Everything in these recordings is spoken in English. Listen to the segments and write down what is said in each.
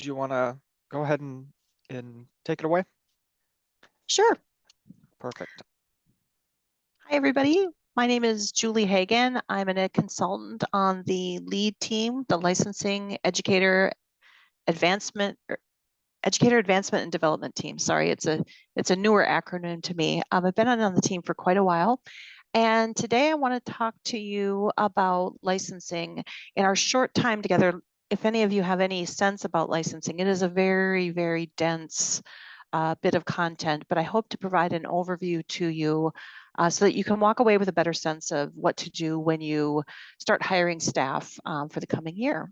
do you want to go ahead and take it away? Sure. Perfect. Hi, everybody. My name is Julie Hagan. I'm a consultant on the lead team, the Licensing Educator Advancement and Development team. Sorry, it's a newer acronym to me. I've been on the team for quite a while. And today I want to talk to you about licensing in our short time together. If any of you have any sense about licensing, it is a very, very dense bit of content, but I hope to provide an overview to you so that you can walk away with a better sense of what to do when you start hiring staff for the coming year.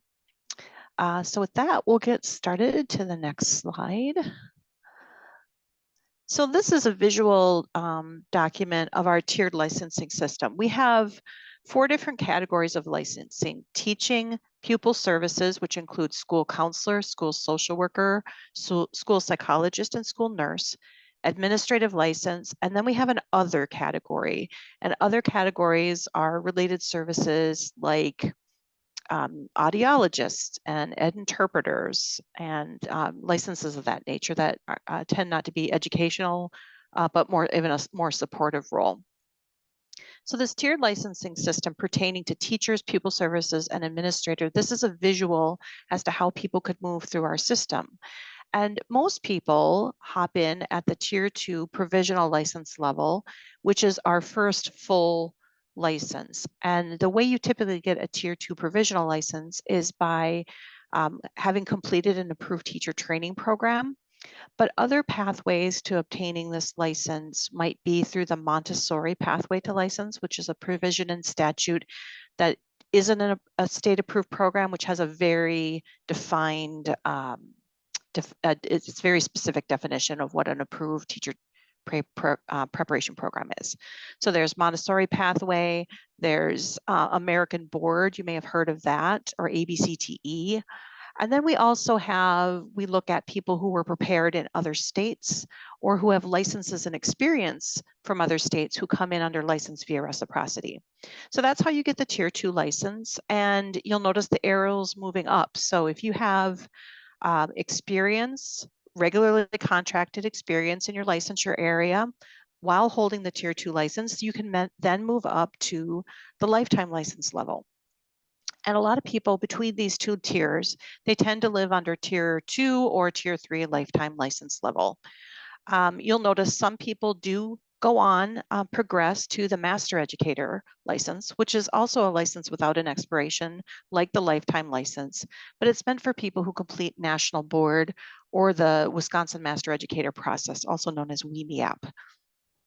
So with that, we'll get started to the next slide. So this is a visual document of our tiered licensing system. We have 4 different categories of licensing: teaching, pupil services, which include school counselor, school social worker, school psychologist, and school nurse, administrative license, and then we have an other category. And other categories are related services like audiologists and interpreters and licenses of that nature that tend not to be educational, but more even a more supportive role. So this tiered licensing system pertaining to teachers, pupil services, and administrator, this is a visual as to how people could move through our system. And most people hop in at the tier 2 provisional license level, which is our first full license. And the way you typically get a tier 2 provisional license is by having completed an approved teacher training program. But other pathways to obtaining this license might be through the Montessori pathway to license, which is a provision in statute that isn't a state approved program, which has a very defined it's very specific definition of what an approved teacher preparation program is. So there's Montessori pathway, there's American Board, you may have heard of that, or ABCTE. And then we also we look at people who were prepared in other states or who have licenses and experience from other states who come in under license via reciprocity. So that's how you get the tier 2 license. And you'll notice the arrows moving up. So if you have experience, regularly contracted experience in your licensure area while holding the tier 2 license, you can then move up to the lifetime license level. And a lot of people between these 2 tiers, they tend to live under tier 2 or tier 3 lifetime license level. You'll notice some people do go on, progress to the master educator license, which is also a license without an expiration, like the lifetime license, but it's meant for people who complete national board or the Wisconsin master educator process, also known as WIMEAP.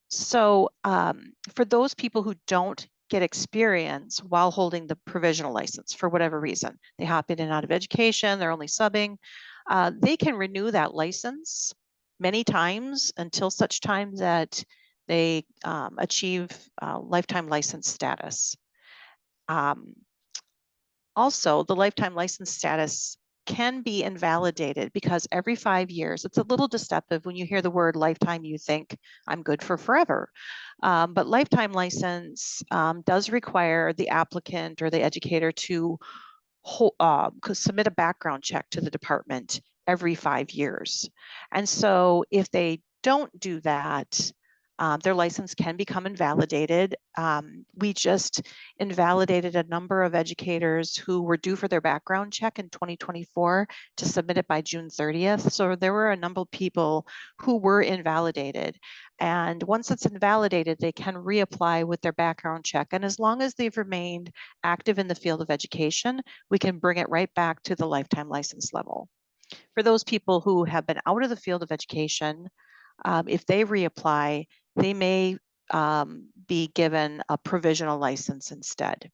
So for those people who don't get experience while holding the provisional license for whatever reason, they hop in and out of education, they're only subbing, they can renew that license many times until such time that they achieve lifetime license status. Also, the lifetime license status can be invalidated because every 5 years, it's a little deceptive when you hear the word lifetime, you think I'm good for forever. But lifetime license does require the applicant or the educator to submit a background check to the department every 5 years. And so if they don't do that, their license can become invalidated. We just invalidated a number of educators who were due for their background check in 2024 to submit it by June 30th. So there were a number of people who were invalidated. And once it's invalidated, they can reapply with their background check. And as long as they've remained active in the field of education, we can bring it right back to the lifetime license level. For those people who have been out of the field of education, if they reapply, they may be given a provisional license instead.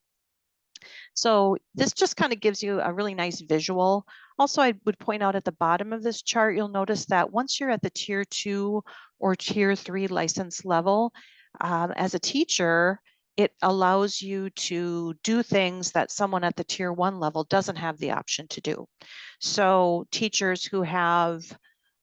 So this just kind of gives you a really nice visual. Also, I would point out at the bottom of this chart, you'll notice that once you're at the tier 2 or tier 3 license level, as a teacher, it allows you to do things that someone at the tier 1 level doesn't have the option to do. So teachers who have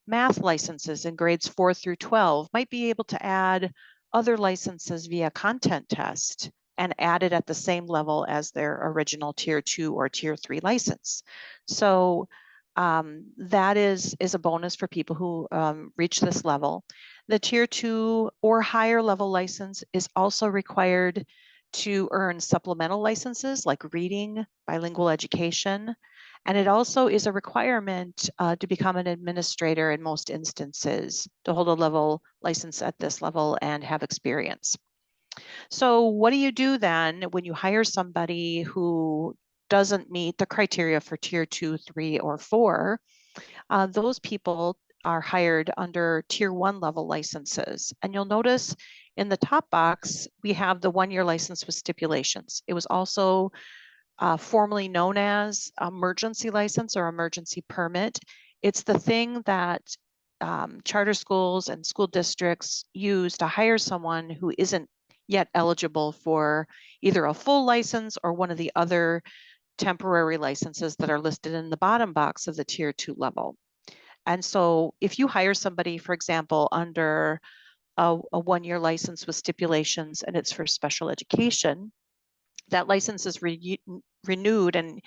math licenses in grades 4 through 12 might be able to add other licenses via content test and add it at the same level as their original tier 2 or tier 3 license. So That is a bonus for people who reach this level. The tier 2 or higher level license is also required to earn supplemental licenses like reading, bilingual education, and it also is a requirement to become an administrator in most instances, to hold a level license at this level and have experience. So what do you do then when you hire somebody who doesn't meet the criteria for tier 2, 3, or 4? Those people are hired under tier 1 level licenses. And you'll notice in the top box, we have the 1-year license with stipulations. It was also formerly known as emergency license or emergency permit. It's the thing that charter schools and school districts use to hire someone who isn't yet eligible for either a full license or one of the other temporary licenses that are listed in the bottom box of the tier 2 level. And so if you hire somebody, for example, under a 1-year license with stipulations and it's for special education, that license is renewed and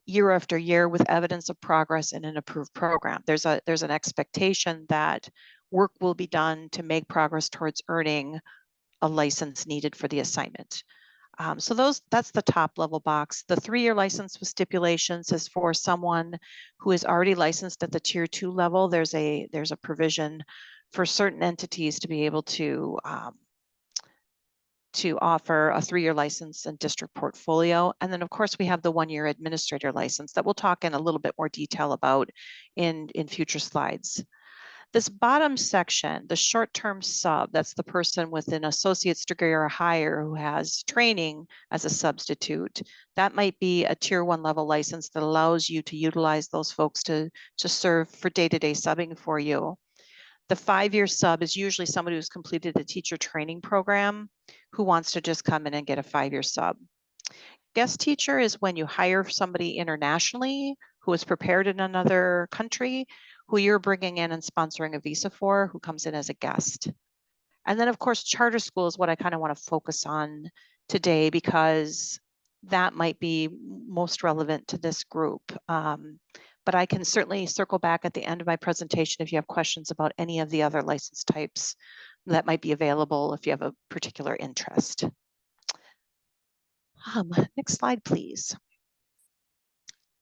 year after year with evidence of progress in an approved program. There's an expectation that work will be done to make progress towards earning a license needed for the assignment. So that's the top level box. The 3-year license with stipulations is for someone who is already licensed at the tier 2 level. There's a provision for certain entities to be able to offer a 3-year license and district portfolio. And then of course we have the 1-year administrator license that we'll talk in a little bit more detail about in future slides. This bottom section, the short-term sub, that's the person with an associate's degree or higher who has training as a substitute. That might be a tier 1 level license that allows you to utilize those folks to serve for day-to-day subbing for you. The 5-year sub is usually somebody who's completed a teacher training program who wants to just come in and get a 5-year sub. Guest teacher is when you hire somebody internationally who is prepared in another country, who you're bringing in and sponsoring a visa for, who comes in as a guest. And then of course, charter school is what I kind of want to focus on today because that might be most relevant to this group. But I can certainly circle back at the end of my presentation if you have questions about any of the other license types that might be available if you have a particular interest. Next slide, please.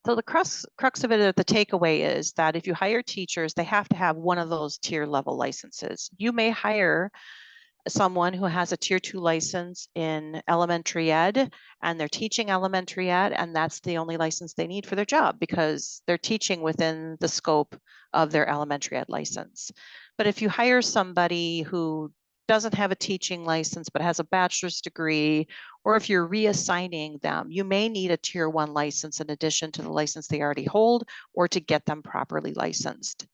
So the crux of it, the takeaway is that if you hire teachers, they have to have one of those tier level licenses. You may hire someone who has a tier 2 license in elementary ed and they're teaching elementary ed and that's the only license they need for their job because they're teaching within the scope of their elementary ed license. But if you hire somebody who doesn't have a teaching license but has a bachelor's degree, or if you're reassigning them, you may need a tier 1 license in addition to the license they already hold or to get them properly licensed.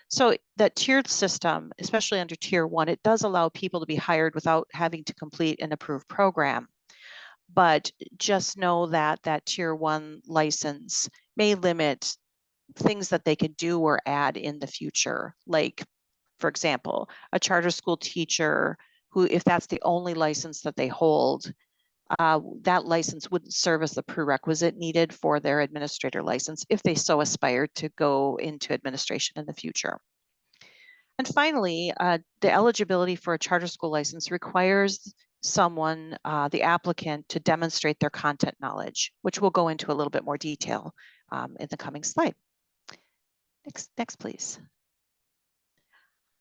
So that tiered system, especially under tier 1, it does allow people to be hired without having to complete an approved program. But just know that that tier 1 license may limit things that they could do or add in the future. Like, for example, a charter school teacher who, if that's the only license that they hold, that license wouldn't serve as the prerequisite needed for their administrator license if they so aspired to go into administration in the future. And finally, the eligibility for a charter school license requires someone, the applicant, to demonstrate their content knowledge, which we'll go into a little bit more detail in the coming slide. Next, please.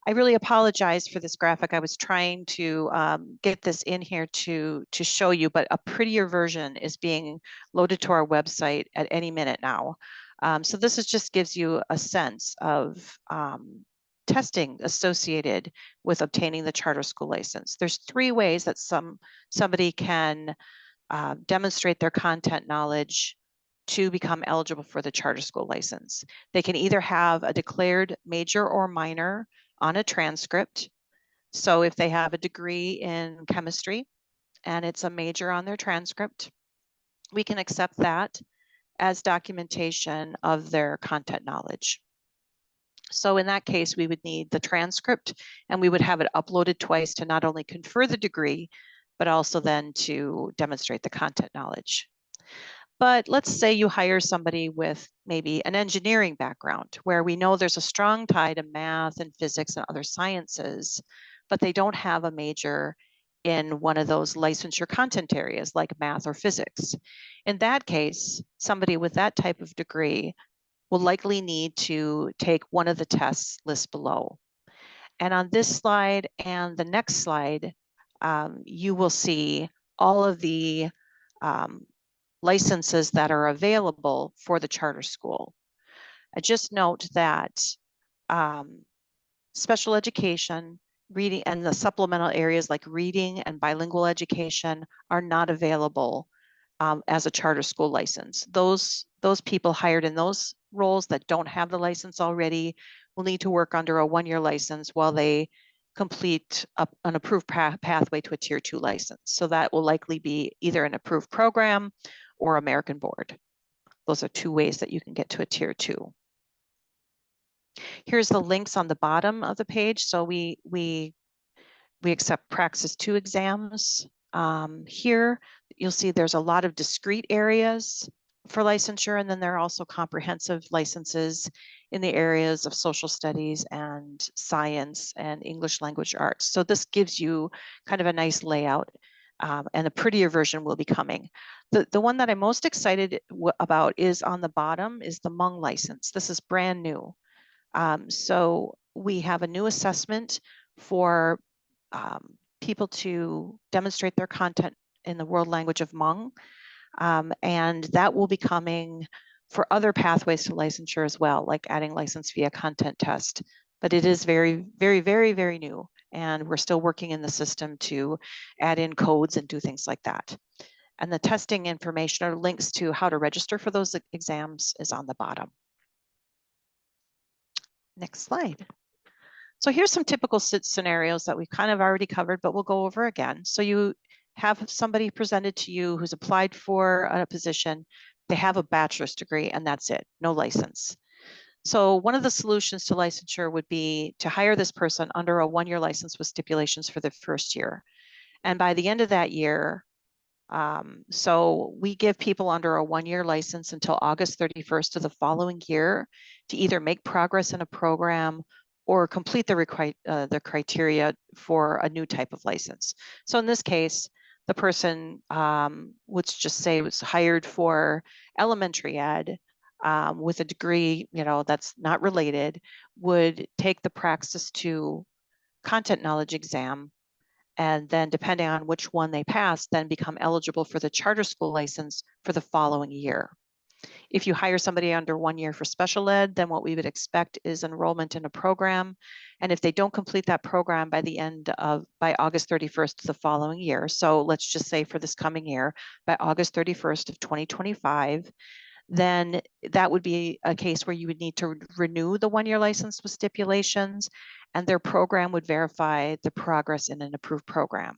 I really apologize for this graphic. I was trying to get this in here to show you, but a prettier version is being loaded to our website at any minute now. So this just gives you a sense of testing associated with obtaining the charter school license. There's 3 ways that somebody can demonstrate their content knowledge to become eligible for the charter school license. They can either have a declared major or minor on a transcript. So if they have a degree in chemistry and it's a major on their transcript, we can accept that as documentation of their content knowledge. So in that case, we would need the transcript and we would have it uploaded twice to not only confer the degree, but also then to demonstrate the content knowledge. But let's say you hire somebody with maybe an engineering background where we know there's a strong tie to math and physics and other sciences, but they don't have a major in one of those licensure content areas like math or physics. In that case, somebody with that type of degree will likely need to take one of the tests listed below. And on this slide and the next slide, you will see all of the licenses that are available for the charter school. I just note that special education, reading, and the supplemental areas like reading and bilingual education are not available as a charter school license. Those people hired in those roles that don't have the license already will need to work under a one-year license while they complete an approved pathway to a tier 2 license. So that will likely be either an approved program or American Board. Those are two ways that you can get to a tier 2. Here's the links on the bottom of the page. So we accept Praxis 2 exams. Here, you'll see there's a lot of discrete areas for licensure, and then there are also comprehensive licenses in the areas of social studies and science and English language arts. So this gives you kind of a nice layout, and a prettier version will be coming. The one that I'm most excited about is on the bottom is the Hmong license. This is brand new. So we have a new assessment for people to demonstrate their content in the world language of Hmong. And that will be coming for other pathways to licensure as well, like adding license via content test. But it is very, very, very, very new. And we're still working in the system to add in codes and do things like that. And the testing information or links to how to register for those exams is on the bottom. Next slide. So here's some typical scenarios that we've kind of already covered, but we'll go over again. So you have somebody presented to you who's applied for a position. They have a bachelor's degree and that's it, no license. So one of the solutions to licensure would be to hire this person under a one-year license with stipulations for the first year. And by the end of that year, so we give people under a one-year license until August 31st of the following year to either make progress in a program or complete the criteria for a new type of license. So in this case, the person, let's just say, was hired for elementary ed with a degree, that's not related, would take the Praxis 2 content knowledge exam, and then depending on which one they pass, then become eligible for the charter school license for the following year. If you hire somebody under 1 year for special ed, then what we would expect is enrollment in a program. And if they don't complete that program by August 31st of the following year, so let's just say for this coming year, by August 31st of 2025, then that would be a case where you would need to renew the 1 year license with stipulations, and their program would verify the progress in an approved program,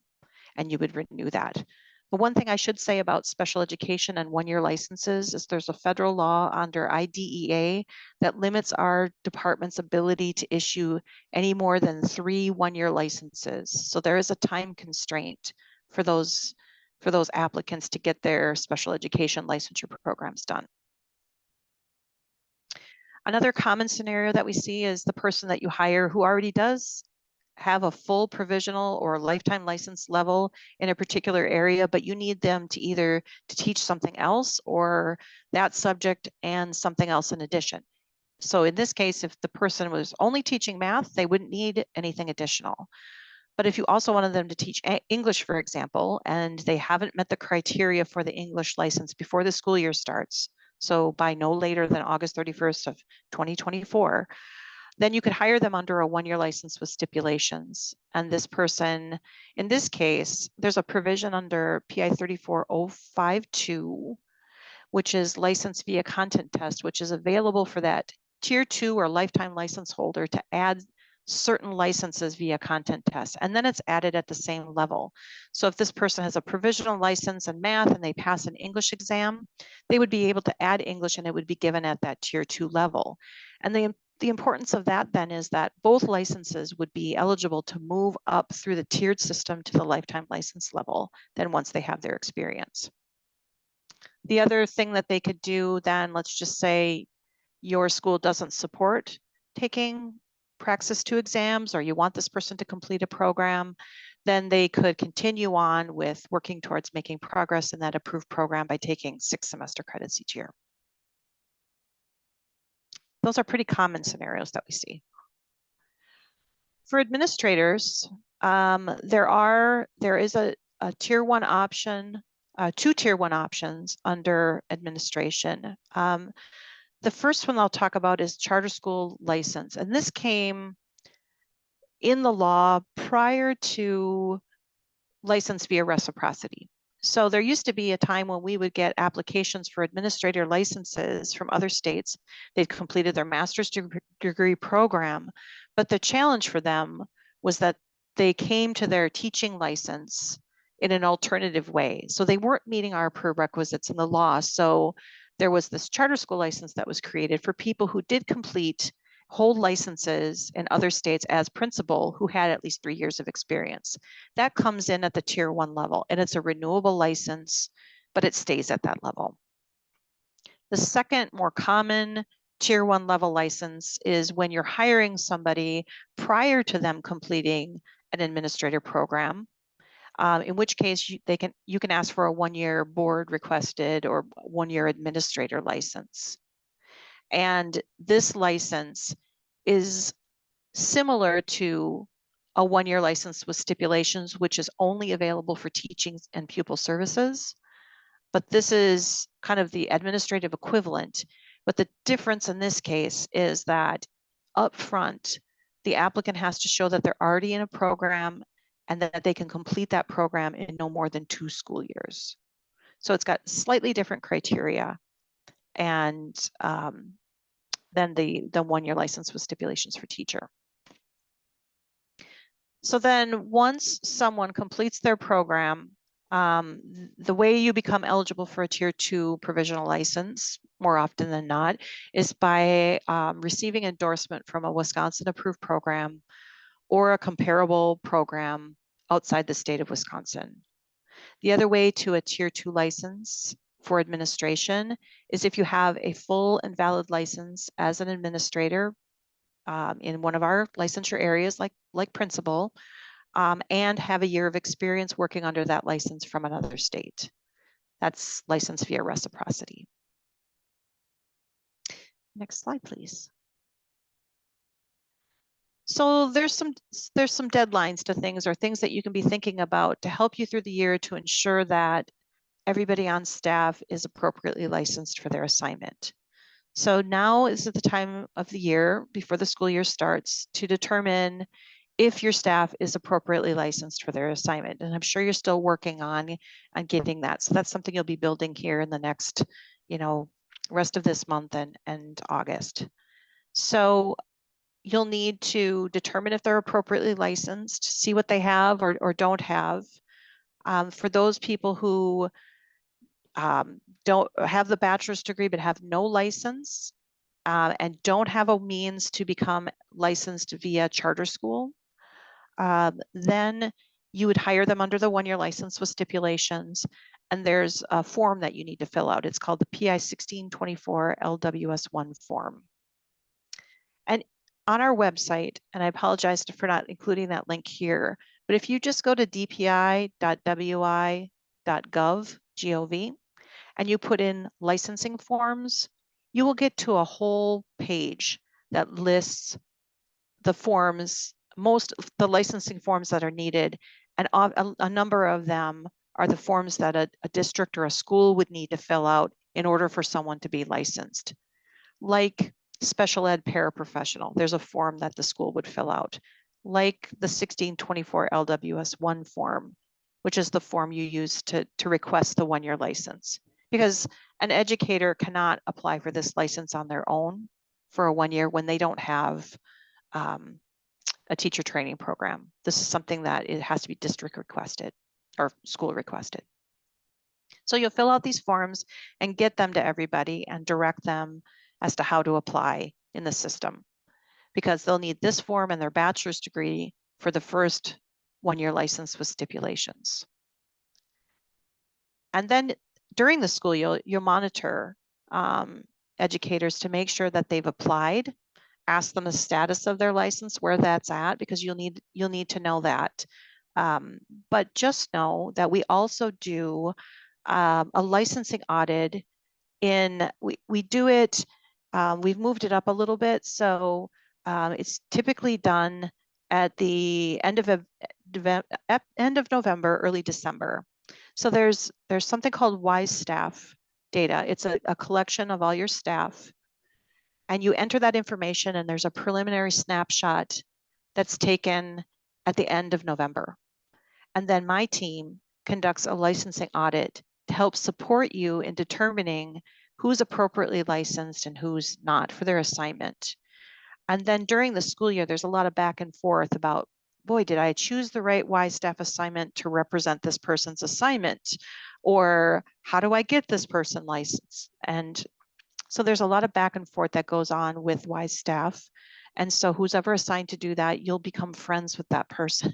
and you would renew that. The one thing I should say about special education and 1 year licenses is there's a federal law under IDEA that limits our department's ability to issue any more than 3 1-year licenses. So there is a time constraint for those applicants to get their special education licensure programs done. Another common scenario that we see is the person that you hire who already does have a full provisional or lifetime license level in a particular area, but you need them to either to teach something else or that subject and something else in addition. So in this case, if the person was only teaching math, they wouldn't need anything additional. But if you also wanted them to teach English, for example, and they haven't met the criteria for the English license before the school year starts, so by no later than August 31st of 2024, then you could hire them under a 1 year license with stipulations. And this person, in this case, there's a provision under PI 34052, which is license via content test, which is available for that tier 2 or lifetime license holder to add certain licenses via content test, and then it's added at the same level. So if this person has a provisional license in math and they pass an English exam, they would be able to add English and it would be given at that tier 2 level. And the importance of that then is that both licenses would be eligible to move up through the tiered system to the lifetime license level then once they have their experience. The other thing that they could do then, let's just say your school doesn't support taking Praxis 2 exams, or you want this person to complete a program, then they could continue on with working towards making progress in that approved program by taking 6 semester credits each year. Those are pretty common scenarios that we see. For administrators, there is a tier 1 option, 2 tier 1 options under administration. The first one I'll talk about is charter school license, and this came in the law prior to license via reciprocity. So there used to be a time when we would get applications for administrator licenses from other states. They'd completed their master's degree program, but the challenge for them was that they came to their teaching license in an alternative way. So they weren't meeting our prerequisites in the law. So there was this charter school license that was created for people who did hold licenses in other states as principal who had at least 3 years of experience. That comes in at the tier 1 level, and it's a renewable license, but it stays at that level. The second more common tier 1 level license is when you're hiring somebody prior to them completing an administrator program, in which case you can ask for a 1-year board requested or 1-year administrator license. And this license is similar to a 1-year license with stipulations, which is only available for teaching and pupil services. But this is kind of the administrative equivalent. But the difference in this case is that up front, the applicant has to show that they're already in a program and that they can complete that program in no more than 2 school years. So it's got slightly different criteria and than the 1-year license with stipulations for teacher. So then once someone completes their program, the way you become eligible for a tier 2 provisional license, more often than not, is by receiving endorsement from a Wisconsin approved program or a comparable program outside the state of Wisconsin. The other way to a tier 2 license for administration is if you have a full and valid license as an administrator in one of our licensure areas like principal, and have a year of experience working under that license from another state. That's licensed via reciprocity. Next slide, please. So there's some deadlines to things, or things that you can be thinking about to help you through the year to ensure that everybody on staff is appropriately licensed for their assignment. So now is the time of the year before the school year starts to determine if your staff is appropriately licensed for their assignment. And I'm sure you're still working on getting that. So that's something you'll be building here in the next, rest of this month and August. So you'll need to determine if they're appropriately licensed, see what they have or don't have. For those people who don't have the bachelor's degree but have no license and don't have a means to become licensed via charter school, then you would hire them under the 1-year license with stipulations. And there's a form that you need to fill out. It's called the PI 1624 LWS1 form. And on our website, and I apologize for not including that link here, but if you just go to dpi.wi.gov, and you put in licensing forms, you will get to a whole page that lists the forms, the licensing forms that are needed, and a number of them are the forms that a district or a school would need to fill out in order for someone to be licensed. Like special ed paraprofessional, there's a form that the school would fill out. Like the 1624 LWS1 form, which is the form you use to request the 1-year license. Because an educator cannot apply for this license on their own for a 1 year when they don't have a teacher training program. This is something that it has to be district requested or school requested. So you'll fill out these forms and get them to everybody and direct them as to how to apply in the system, because they'll need this form and their bachelor's degree for the first 1-year license with stipulations. And then during the school, you'll monitor educators to make sure that they've applied, ask them the status of their license, where that's at, because you'll need to know that. But just know that we also do a licensing audit we do it, we've moved it up a little bit. So it's typically done at the end of November, early December. So there's something called WISEStaff data. It's a collection of all your staff, and you enter that information, and there's a preliminary snapshot that's taken at the end of November. And then my team conducts a licensing audit to help support you in determining who's appropriately licensed and who's not for their assignment. And then during the school year, there's a lot of back and forth about, boy, did I choose the right WISEStaff assignment to represent this person's assignment? Or how do I get this person licensed? And so there's a lot of back and forth that goes on with WISEStaff. And so who's ever assigned to do that, you'll become friends with that person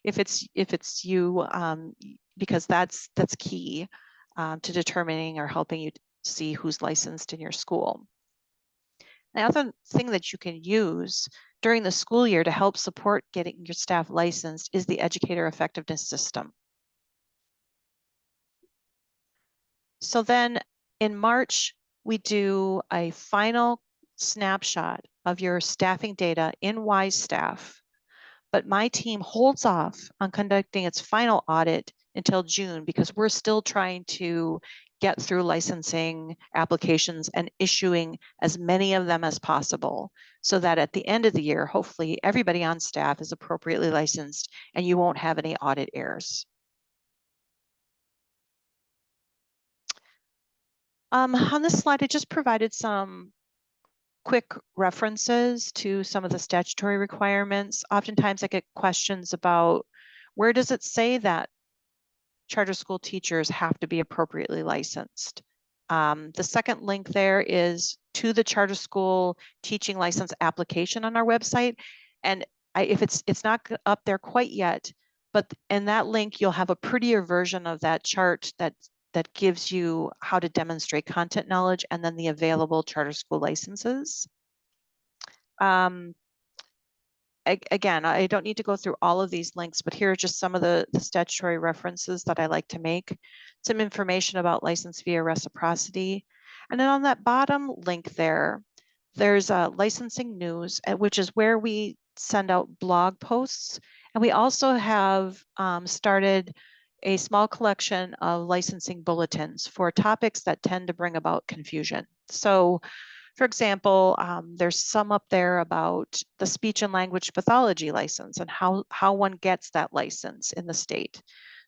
if it's you, because that's key to determining or helping you see who's licensed in your school. The other thing that you can use during the school year to help support getting your staff licensed is the Educator Effectiveness System. So then in March, we do a final snapshot of your staffing data in WISEStaff, but my team holds off on conducting its final audit until June because we're still trying to get through licensing applications and issuing as many of them as possible so that at the end of the year, hopefully everybody on staff is appropriately licensed and you won't have any audit errors. On this slide, I just provided some quick references to some of the statutory requirements. Oftentimes I get questions about where does it say that charter school teachers have to be appropriately licensed? The second link there is to the charter school teaching license application on our website. And if it's not up there quite yet, but in that link, you'll have a prettier version of that chart that gives you how to demonstrate content knowledge and then the available charter school licenses. Again, I don't need to go through all of these links, but here are just some of the statutory references that I like to make. Some information about license via reciprocity. And then on that bottom link there's licensing news, which is where we send out blog posts. And we also have started a small collection of licensing bulletins for topics that tend to bring about confusion. So for example, there's some up there about the speech and language pathology license and how one gets that license in the state.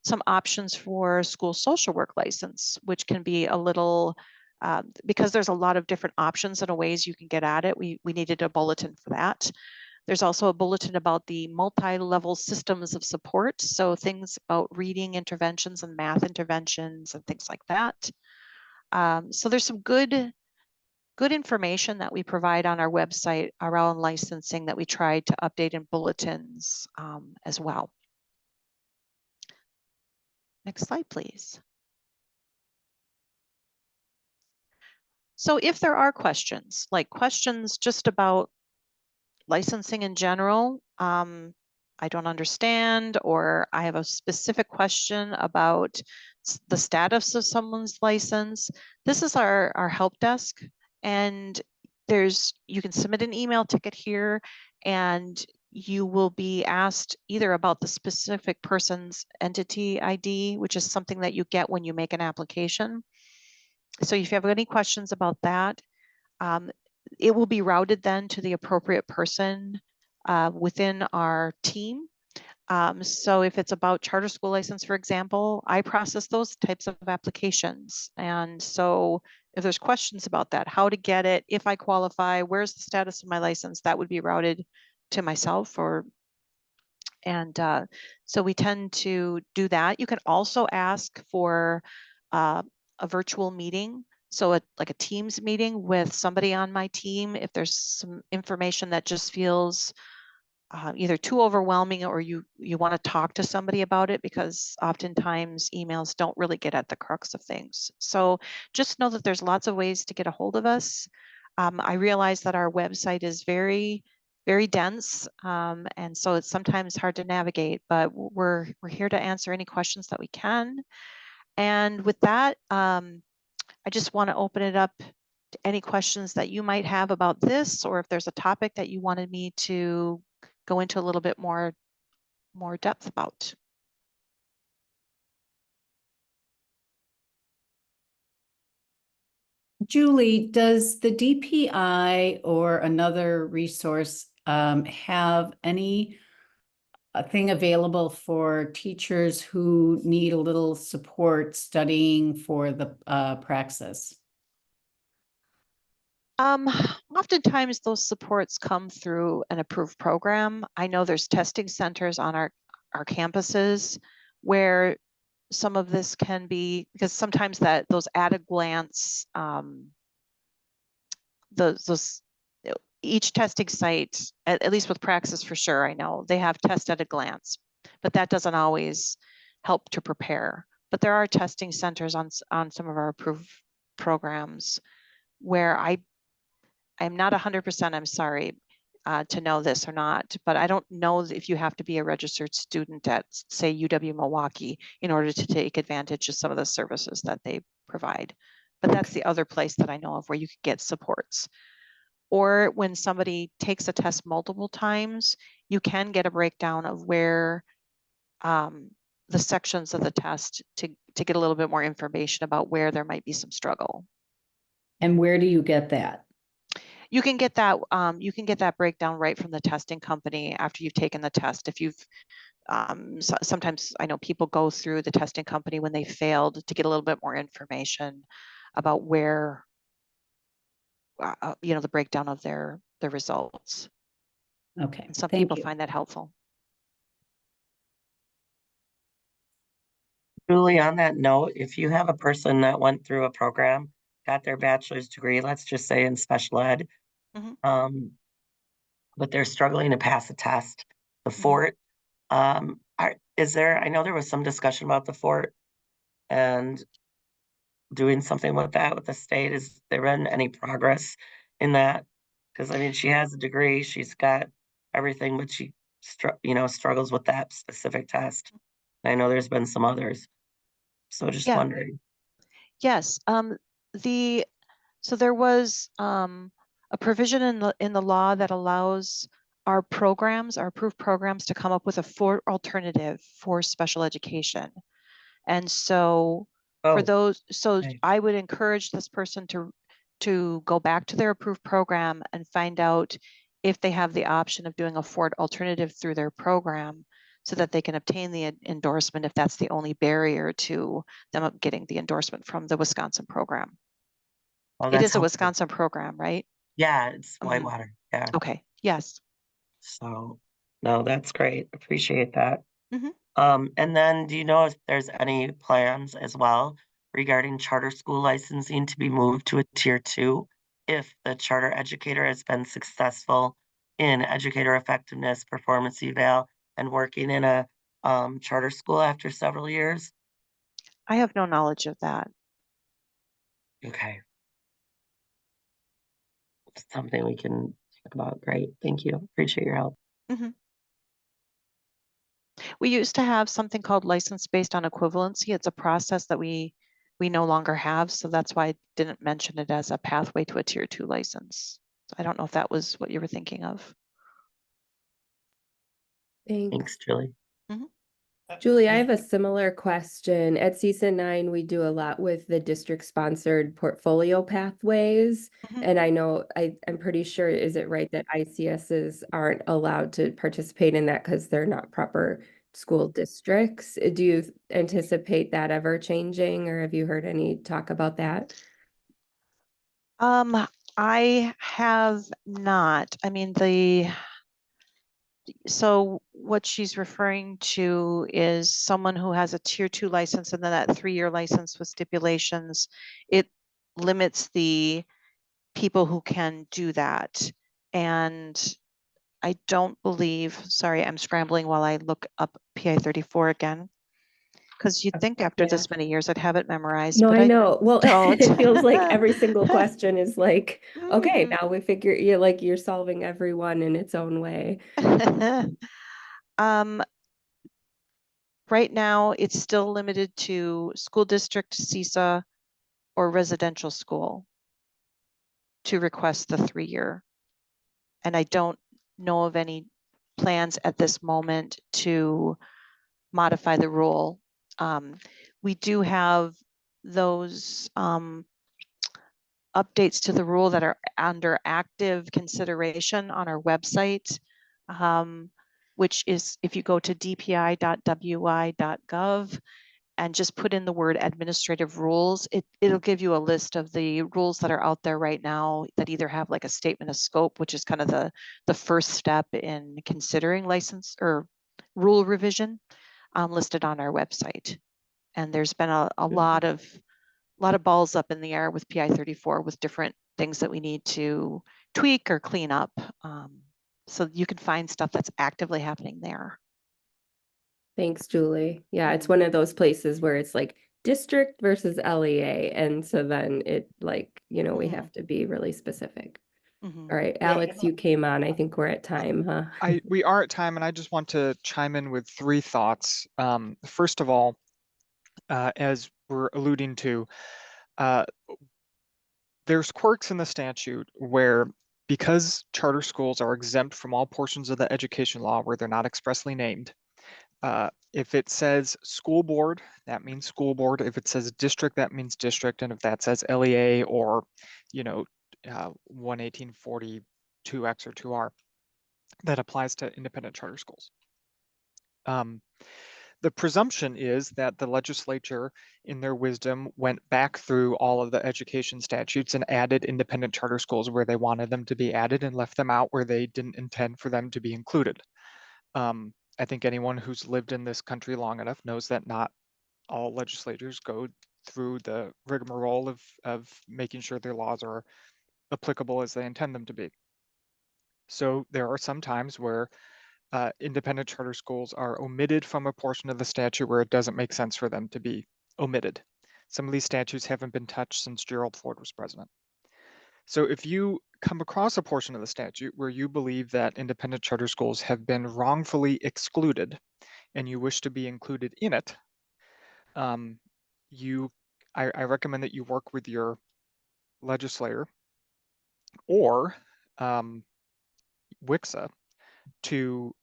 Some options for school social work license, which can be a little, because there's a lot of different options and ways you can get at it. We needed a bulletin for that. There's also a bulletin about the multi-level systems of support. So things about reading interventions and math interventions and things like that. So there's some good information that we provide on our website around licensing that we tried to update in bulletins as well. Next slide, please. So if there are questions, like questions just about licensing in general, I don't understand, or I have a specific question about the status of someone's license, this is our help desk. And you can submit an email ticket here and you will be asked either about the specific person's entity ID, which is something that you get when you make an application. So if you have any questions about that, it will be routed then to the appropriate person within our team. So if it's about charter school license, for example, I process those types of applications. And so if there's questions about that, how to get it, if I qualify, where's the status of my license, that would be routed to myself. So we tend to do that. You can also ask for a virtual meeting. So like a Teams meeting with somebody on my team, if there's some information that just feels either too overwhelming or you want to talk to somebody about it, because oftentimes emails don't really get at the crux of things. So just know that there's lots of ways to get a hold of us. I realize that our website is very, very dense, and so it's sometimes hard to navigate, but we're here to answer any questions that we can. And with that, I just want to open it up to any questions that you might have about this, or if there's a topic that you wanted me to go into a little bit more depth about. Julie, does the DPI or another resource have any thing available for teachers who need a little support studying for the praxis? Oftentimes those supports come through an approved program. I know there's testing centers on our campuses where some of this can be, because sometimes those at a glance, each testing site, at least with Praxis for sure, I know they have test at a glance, but that doesn't always help to prepare. But there are testing centers on some of our approved programs where I'm not 100%, I'm sorry, to know this or not, but I don't know if you have to be a registered student at, say, UW-Milwaukee in order to take advantage of some of the services that they provide. But that's the other place that I know of where you could get supports. Or when somebody takes a test multiple times, you can get a breakdown of where the sections of the test to get a little bit more information about where there might be some struggle. And where do you get that? You can get that breakdown right from the testing company after you've taken the test. If you've sometimes I know people go through the testing company when they failed to get a little bit more information about where the breakdown of their results. Okay, and some thank people you. find that helpful. Julie, on that note, if you have a person that went through a program, got their bachelor's degree, let's just say in special ed, Mhm. but they're struggling to pass a test, the Mhm. fort, I know there was some discussion about the fort and doing something with that with the state. Is there been any progress in that? Because I mean, she has a degree, she's got everything, but she struggles with that specific test. I know there's been some others. So just Yeah. wondering. Yes. So there was a provision in the law that allows our approved programs, to come up with a fort alternative for special education. And so for those, okay. I would encourage this person to go back to their approved program and find out if they have the option of doing a fort alternative through their program, so that they can obtain the endorsement if that's the only barrier to them getting the endorsement from the Wisconsin program. Oh, It that's is a helpful. Wisconsin program, right? Yeah, it's Mhm. Whitewater. Yeah. Okay, yes. So, no, that's great. Appreciate that. Mhm. And then do you know if there's any plans as well regarding charter school licensing to be moved to a tier 2 if the charter educator has been successful in educator effectiveness, performance eval, and working in a charter school after several years? I have no knowledge of that. Okay. Something we can talk about. Great. Thank you. Appreciate your help. Mhm. We used to have something called license based on equivalency. It's a process that we no longer have. So that's why I didn't mention it as a pathway to a tier 2 license. So I don't know if that was what you were thinking of. Thanks, Julie. Julie, I have a similar question. At CSUN 9, we do a lot with the district-sponsored portfolio pathways. Mhm. And I know, I'm pretty sure, is it right that ICSs aren't allowed to participate in that because they're not proper school districts? Do you anticipate that ever changing, or have you heard any talk about that? I have not. I mean, so what she's referring to is someone who has a tier 2 license, and then that 3-year license with stipulations. It limits the people who can do that. And I don't believe, sorry, I'm scrambling while I look up PI 34 again. Because you'd think after Yeah. this many years, I'd have it memorized, No, but I I know. Well, don't. it feels like every single question is like, okay, Mm. now we figure you're solving every one in its own way. Um, right now, it's still limited to school district, CISA, or residential school to request the 3-year. And I don't know of any plans at this moment to modify the rule. We do have those updates to the rule that are under active consideration on our website, which is if you go to dpi.wi.gov and just put in the word administrative rules, it'll give you a list of the rules that are out there right now that either have like a statement of scope, which is kind of the first step in considering license or rule revision, listed on our website. And there's been a lot of balls up in the air with PI 34 with different things that we need to tweak or clean up. So you can find stuff that's actively happening there. Thanks, Julie. Yeah, it's one of those places where it's like district versus LEA. And so then it like, we have to be really specific. Mhm. All right, Alex, you came on. I think we're at time, huh? We are at time, and I just want to chime in with 3 thoughts. First of all, as we're alluding to, there's quirks in the statute where, because charter schools are exempt from all portions of the education law where they're not expressly named, if it says school board, that means school board. If it says district, that means district. And if that says LEA or, 11842X or 2R, that applies to independent charter schools. The presumption is that the legislature, in their wisdom, went back through all of the education statutes and added independent charter schools where they wanted them to be added and left them out where they didn't intend for them to be included. I think anyone who's lived in this country long enough knows that not all legislators go through the rigmarole of making sure their laws are applicable as they intend them to be. So there are some times where independent charter schools are omitted from a portion of the statute where it doesn't make sense for them to be omitted. Some of these statutes haven't been touched since Gerald Ford was president. So if you come across a portion of the statute where you believe that independent charter schools have been wrongfully excluded and you wish to be included in it, I recommend that you work with your legislator or WICSA to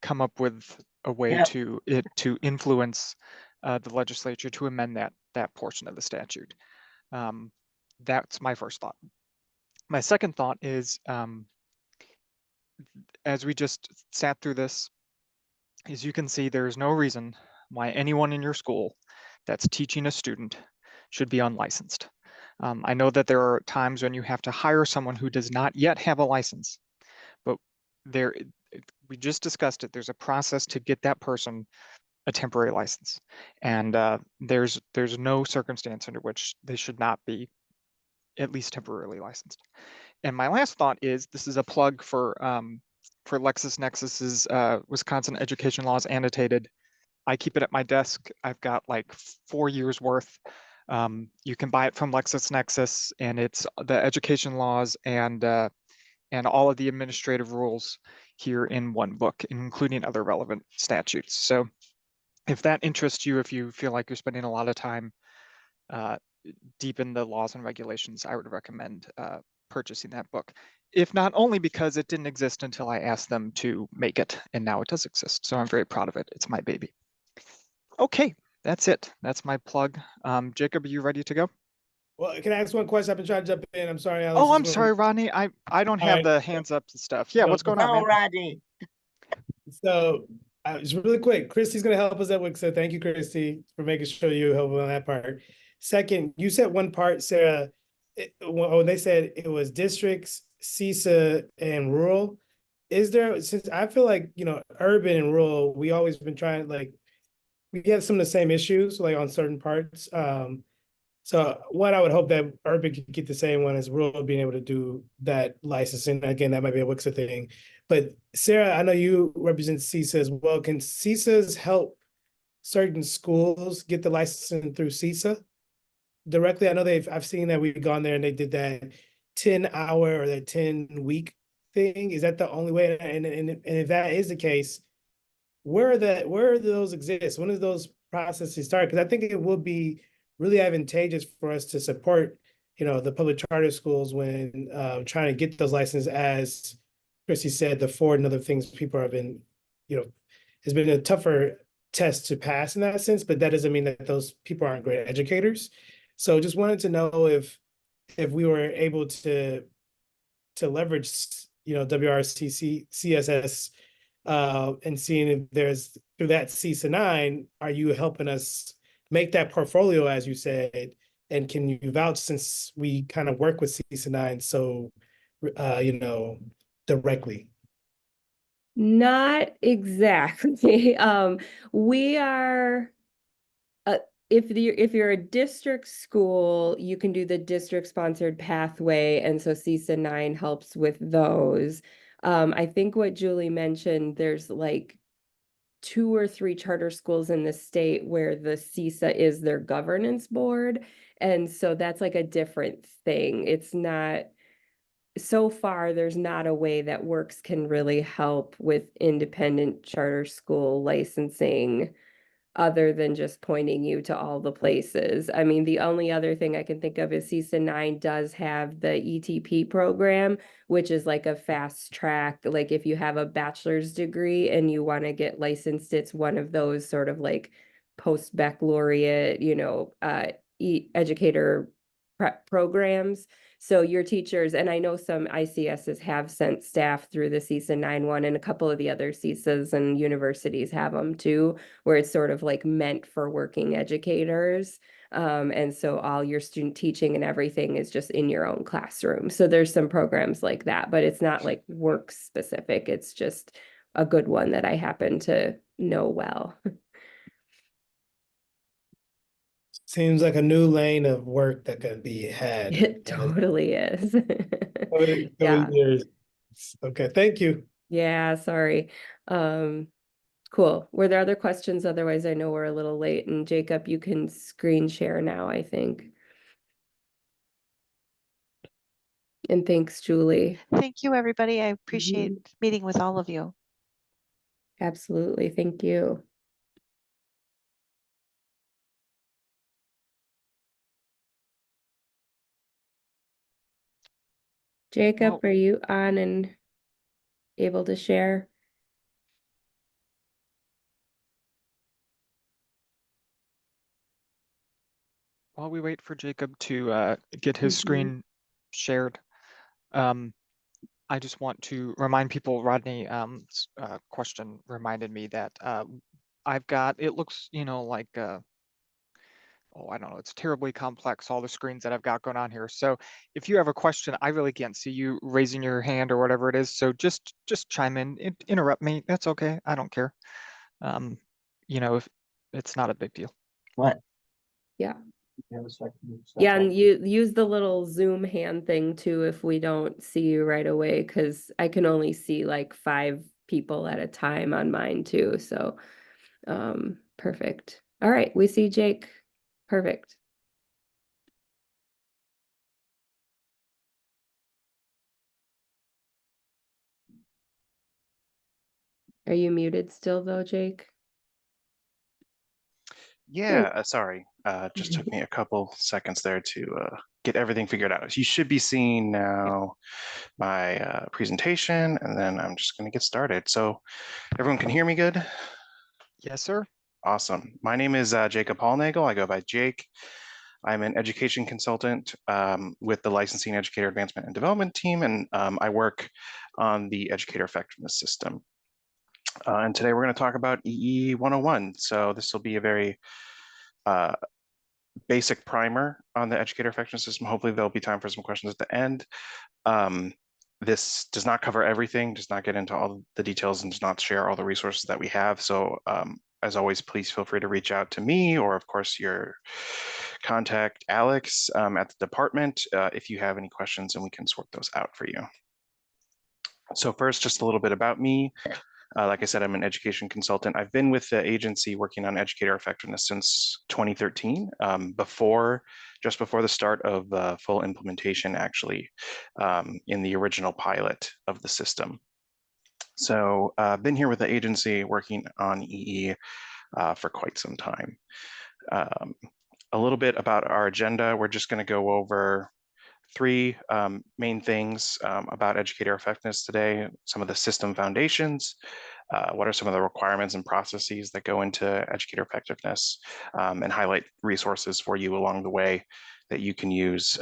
come up with a way to influence the legislature to amend that portion of the statute. That's my first thought. My second thought is, as we just sat through this, as you can see, there's no reason why anyone in your school that's teaching a student should be unlicensed. I know that there are times when you have to hire someone who does not yet have a license, but we just discussed it. There's a process to get that person a temporary license, and there's no circumstance under which they should not be at least temporarily licensed. And my last thought is, this is a plug for LexisNexis's Wisconsin Education Laws Annotated. I keep it at my desk. I've got like 4 years worth. You can buy it from LexisNexis, and it's the education laws and all of the administrative rules here in one book, including other relevant statutes. So if that interests you, if you feel like you're spending a lot of time deep in the laws and regulations, I would recommend purchasing that book. If not, only because it didn't exist until I asked them to make it, and now it does exist. So I'm very proud of it. It's my baby. Okay, that's it. That's my plug. Jacob, are you ready to go? Well, can I ask one question? I've been trying to jump in. I'm sorry, Alex. Oh, I'm sorry, Rodney. I don't have the hands up and stuff. Yeah, what's going on, man? Rodney. So just really quick, Kristine's going to help us at WIC. So thank you, Kristine, for making sure you help on that part. Second, you said one part, Sarah, when they said it was districts, CISA, and rural. Is there, since I feel like, urban and rural, we always been trying, like, we get some of the same issues, like on certain parts. So what I would hope that urban could get the same one as rural being able to do that licensing. Again, that might be a WICSA thing. But Sarah, I know you represent CISA as well. Can CISAs help certain schools get the licensing through CISA directly? I know I've seen that we've gone there and they did that 10-hour or that 10-week thing. Is that the only way? And if that is the case, where do those exist? When does those processes start? Because I think it would be really advantageous for us to support, the public charter schools when trying to get those licenses. As Christy said, the Ford and other things people have been, has been a tougher test to pass in that sense, but that doesn't mean that those people aren't great educators. So just wanted to know if we were able to leverage, WRCCS and seeing if there's through that CISA 9, are you helping us make that portfolio, as you said, and can you vouch, since we kind of work with CISA 9 so directly? Not exactly. We are, if you're a district school, you can do the district sponsored pathway, and so CISA 9 helps with those. I think what Julie mentioned, there's like 2 or 3 charter schools in the state where the CISA is their governance board, and so that's like a different thing. It's not, so far, there's not a way that WRCCS can really help with independent charter school licensing other than just pointing you to all the places. I mean, the only other thing I can think of is CISA 9 does have the ETP program, which is like a fast track. Like if you have a bachelor's degree and you want to get licensed, it's one of those sort of like post-baccalaureate, educator prep programs. So your teachers, and I know some ICSs have sent staff through the CISA 9-1, and a couple of the other CISAs and universities have them too, where it's sort of like meant for working educators. And so all your student teaching and everything is just in your own classroom. So there's some programs like that, but it's not like WRCCS specific. It's just a good one that I happen to know well. Seems like a new lane of work that could be had. It totally is. Yeah. Yeah. Okay, thank you. Yeah, sorry. Cool. Were there other questions? Otherwise, I know we're a little late. And Jacob, you can screen share now, I think. And thanks, Julie. Thank you, everybody. I appreciate meeting with all of you. Absolutely. Thank you. Jacob, are you on and able to share? While we wait for Jacob to get his screen shared, I just want to remind people, Rodney, question reminded me that I've got, it looks, like, oh, I don't know, it's terribly complex, all the screens that I've got going on here. So if you have a question, I really can't see you raising your hand or whatever it is. So just chime in, interrupt me. That's okay. I don't care. If it's not a big deal. What? Yeah. Yeah, and you use the little Zoom hand thing too if we don't see you right away, because I can only see like 5 people at a time on mine too. So perfect. All right, we see Jake. Perfect. Are you muted still though, Jake? Yeah, sorry. Just took me a couple seconds there to get everything figured out. You should be seeing now my presentation, and then I'm just going to get started. So everyone can hear me good? Yes, sir. Awesome. My name is Jacob Hollnagel. I go by Jake. I'm an education consultant with the Licensing Educator Advancement and Development team, and I work on the educator effectiveness system. And today we're going to talk about EE 101. So this will be a very basic primer on the educator effectiveness system. Hopefully there'll be time for some questions at the end. This does not cover everything, does not get into all the details, and does not share all the resources that we have. So as always, please feel free to reach out to me, or of course your contact Alex at the department if you have any questions, and we can sort those out for you. So first, just a little bit about me. Like I said, I'm an education consultant. I've been with the agency working on educator effectiveness since 2013, just before the start of full implementation, actually, in the original pilot of the system. So I've been here with the agency working on EE for quite some time. A little bit about our agenda. We're just going to go over three main things about educator effectiveness today. Some of the system foundations, what are some of the requirements and processes that go into educator effectiveness, and highlight resources for you along the way that you can use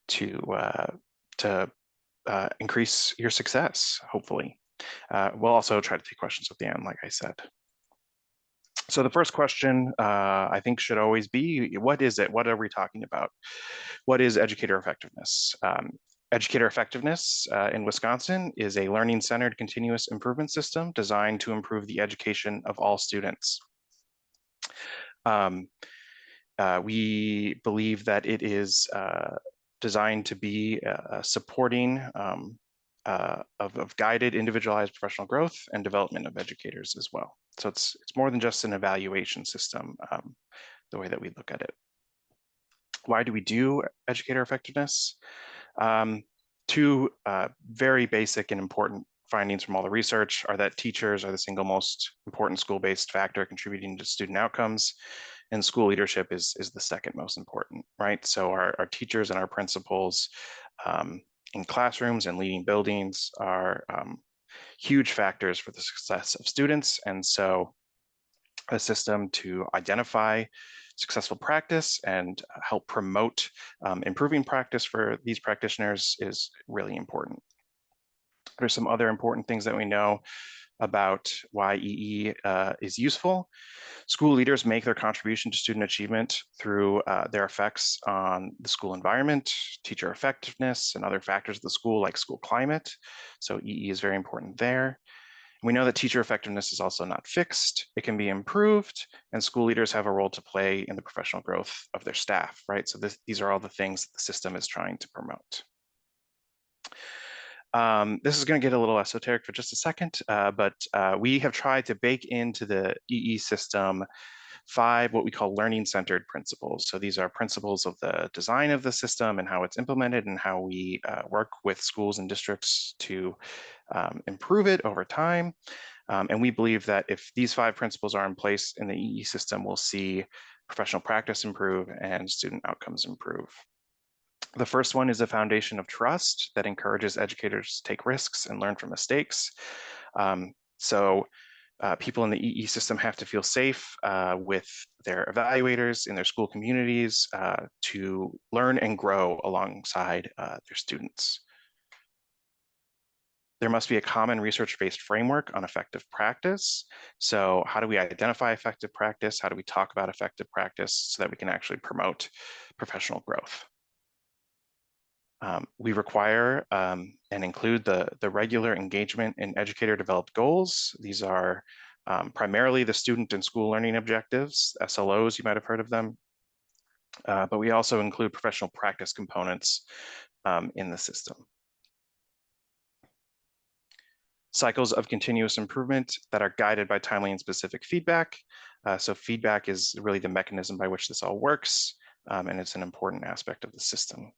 to increase your success, hopefully. We'll also try to take questions at the end, like I said. So the first question I think should always be, what is it? What are we talking about? What is educator effectiveness? Educator effectiveness in Wisconsin is a learning-centered continuous improvement system designed to improve the education of all students. We believe that it is designed to be supporting of guided individualized professional growth and development of educators as well. So it's more than just an evaluation system, the way that we look at it. Why do we do educator effectiveness? Two very basic and important findings from all the research are that teachers are the single most important school-based factor contributing to student outcomes, and school leadership is the second most important, right? So our teachers and our principals in classrooms and leading buildings are huge factors for the success of students. And so a system to identify successful practice and help promote improving practice for these practitioners is really important. There's some other important things that we know about why EE is useful. School leaders make their contribution to student achievement through their effects on the school environment, teacher effectiveness, and other factors of the school, like school climate. So EE is very important there. We know that teacher effectiveness is also not fixed. It can be improved, and school leaders have a role to play in the professional growth of their staff, right? So these are all the things that the system is trying to promote. This is going to get a little esoteric for just a second, but we have tried to bake into the EE system 5 what we call learning-centered principles. So these are principles of the design of the system and how it's implemented and how we work with schools and districts to improve it over time. And we believe that if these 5 principles are in place in the EE system, we'll see professional practice improve and student outcomes improve. The first one is a foundation of trust that encourages educators to take risks and learn from mistakes. People in the EE system have to feel safe with their evaluators in their school communities to learn and grow alongside their students. There must be a common research-based framework on effective practice. So how do we identify effective practice? How do we talk about effective practice so that we can actually promote professional growth? We require and include the regular engagement in educator-developed goals. These are primarily the student and school learning objectives, SLOs, you might have heard of them. But we also include professional practice components in the system. Cycles of continuous improvement that are guided by timely and specific feedback. So feedback is really the mechanism by which this all works, and it's an important aspect of the system.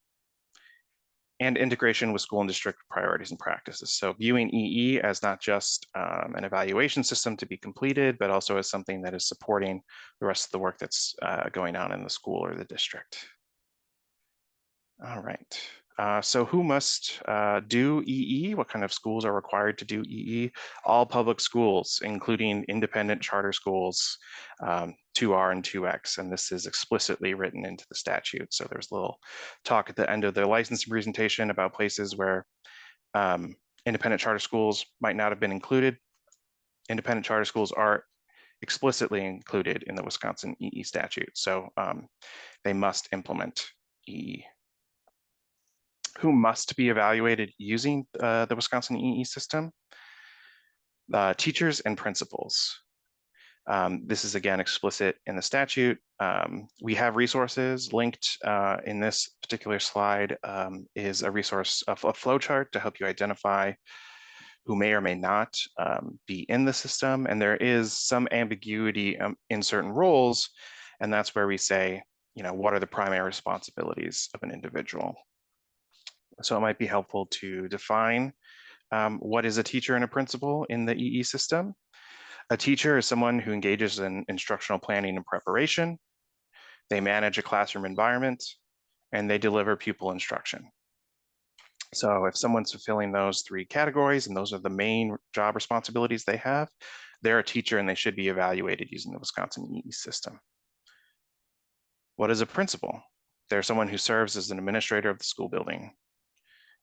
And integration with school and district priorities and practices. So viewing EE as not just an evaluation system to be completed, but also as something that is supporting the rest of the work that's going on in the school or the district. All right. So who must do EE? What kind of schools are required to do EE? All public schools, including independent charter schools, 2R and 2X, and this is explicitly written into the statute. So there's a little talk at the end of the licensing presentation about places where independent charter schools might not have been included. Independent charter schools are explicitly included in the Wisconsin EE statute. So they must implement EE. Who must be evaluated using the Wisconsin EE system? Teachers and principals. This is again explicit in the statute. We have resources linked in this particular slide is a resource, a flow chart to help you identify who may or may not be in the system. And there is some ambiguity in certain roles. And that's where we say, what are the primary responsibilities of an individual? So it might be helpful to define what is a teacher and a principal in the EE system. A teacher is someone who engages in instructional planning and preparation. They manage a classroom environment, and they deliver pupil instruction. So if someone's fulfilling those three categories, and those are the main job responsibilities they have, they're a teacher and they should be evaluated using the Wisconsin EE system. What is a principal? They're someone who serves as an administrator of the school building.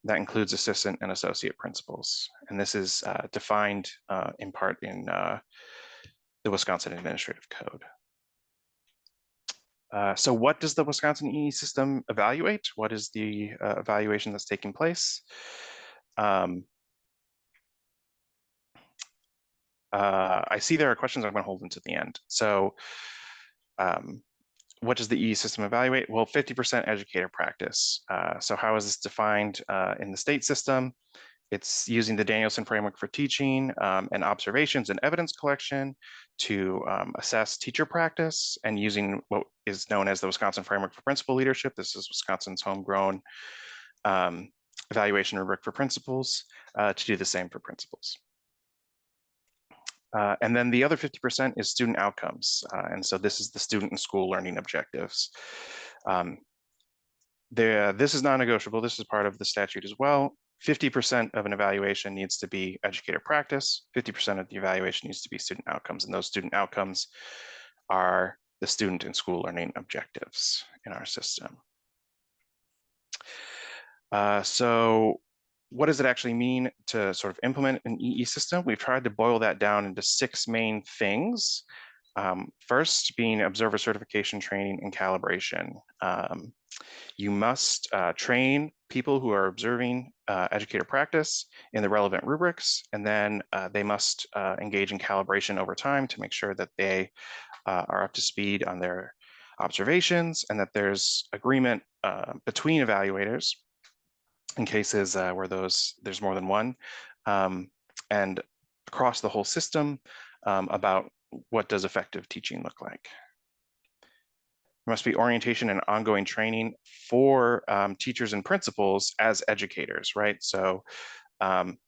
That includes assistant and associate principals. And this is defined in part in the Wisconsin Administrative Code. So what does the Wisconsin EE system evaluate? What is the evaluation that's taking place? I see there are questions I'm going to hold into the end. So what does the EE system evaluate? Well, 50% educator practice. So how is this defined in the state system? It's using the Danielson framework for teaching and observations and evidence collection to assess teacher practice, and using what is known as the Wisconsin framework for principal leadership. This is Wisconsin's homegrown evaluation rubric for principals to do the same for principals. And then the other 50% is student outcomes. And so this is the student and school learning objectives. This is non-negotiable. This is part of the statute as well. 50% of an evaluation needs to be educator practice. 50% of the evaluation needs to be student outcomes. And those student outcomes are the student and school learning objectives in our system. So what does it actually mean to sort of implement an EE system? We've tried to boil that down into 6 main things. First being observer certification, training, and calibration. You must train people who are observing educator practice in the relevant rubrics, and then they must engage in calibration over time to make sure that they are up to speed on their observations, and that there's agreement between evaluators in cases where there's more than one, and across the whole system about what does effective teaching look like. There must be orientation and ongoing training for teachers and principals as educators, right? So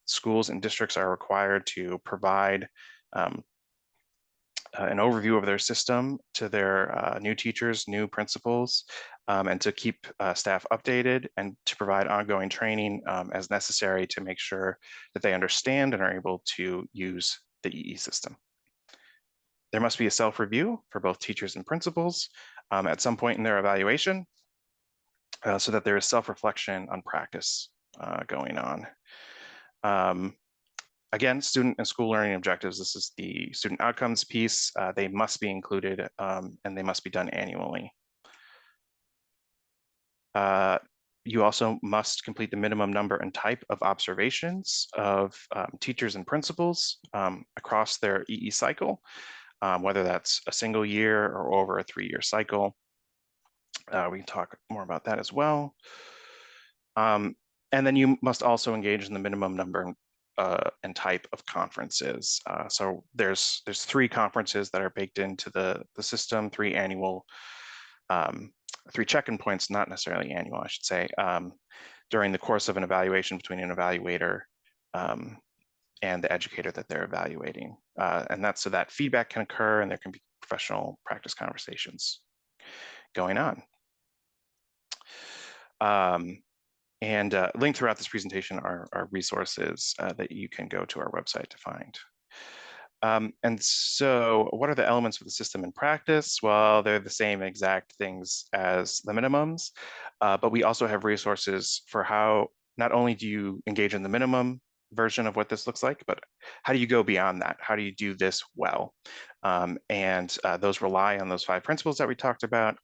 schools and districts are required to provide an overview of their system to their new teachers, new principals, and to keep staff updated, and to provide ongoing training as necessary to make sure that they understand and are able to use the EE system. There must be a self-review for both teachers and principals at some point in their evaluation, so that there is self-reflection on practice going on. Again, student and school learning objectives. This is the student outcomes piece. They must be included and they must be done annually. You also must complete the minimum number and type of observations of teachers and principals across their EE cycle, whether that's a single year or over a 3-year cycle. We can talk more about that as well. And then you must also engage in the minimum number and type of conferences. So there's 3 conferences that are baked into the system, 3 annual, 3 check-in points, not necessarily annual, I should say, during the course of an evaluation between an evaluator and the educator that they're evaluating. And that's so that feedback can occur and there can be professional practice conversations going on. And linked throughout this presentation are resources that you can go to our website to find. And so what are the elements of the system in practice? Well, they're the same exact things as the minimums, but we also have resources for how not only do you engage in the minimum version of what this looks like, but how do you go beyond that? How do you do this well? And those rely on those 5 principles that we talked about.